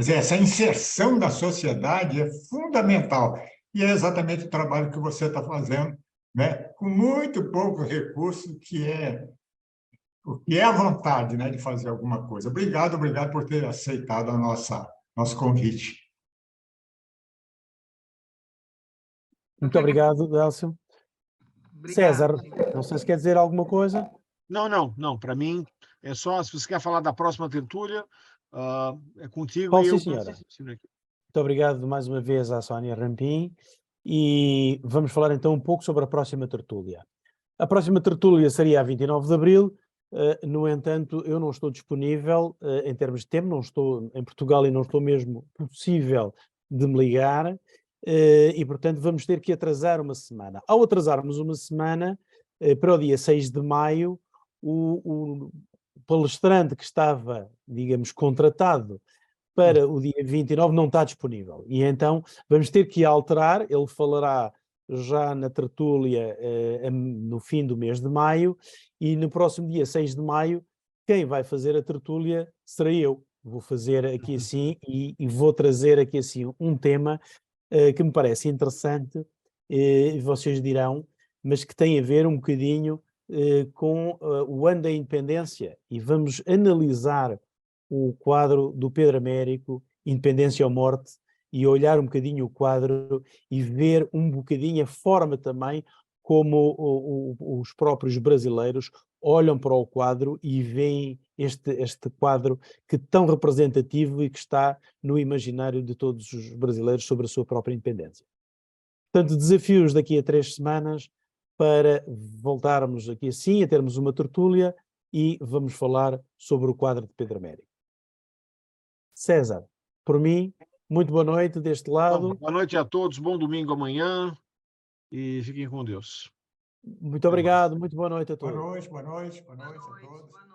dizer, essa inserção da sociedade é fundamental. E é exatamente o trabalho que você está fazendo, né? Com muito pouco recurso, que é a vontade, né, de fazer alguma coisa. Obrigado por ter aceitado nosso convite. Muito obrigado, Délcio. César, não sei se quer dizer alguma coisa. Não. Para mim, é só, se você quer falar da próxima tertúlia, é contigo. Bom, sim, senhora. Muito obrigado mais uma vez à Sónia Rampim e vamos falar então um pouco sobre a próxima tertúlia. A próxima tertúlia seria a 29 de abril, no entanto, eu não estou disponível em termos de tempo, não estou em Portugal e não estou mesmo possível de me ligar e, portanto, vamos ter que atrasar uma semana. Ao atrasarmos uma semana, para o dia 6 de maio, o palestrante que estava, digamos, contratado para o dia 29 não está disponível. E então vamos ter que alterar, ele falará já na tertúlia no fim do mês de maio, e no próximo dia 6 de maio, quem vai fazer a tertúlia será eu. Vou fazer aqui assim e vou trazer aqui assim um tema que me parece interessante, vocês dirão, mas que tem a ver um bocadinho com o ano da independência, e vamos analisar o quadro do Pedro Américo, Independência ou Morte, e olhar um bocadinho o quadro e ver um bocadinho a forma também como os próprios brasileiros olham para o quadro e veem este quadro que é tão representativo e que está no imaginário de todos os brasileiros sobre a sua própria independência. Portanto, desafios daqui a 3 semanas para voltarmos aqui assim, a termos uma tertúlia e vamos falar sobre o quadro de Pedro Américo. César, por mim, muito boa noite deste lado. Boa noite a todos, bom domingo amanhã e fiquem com Deus. Muito obrigado, muito boa noite a todos. Boa noite a todos.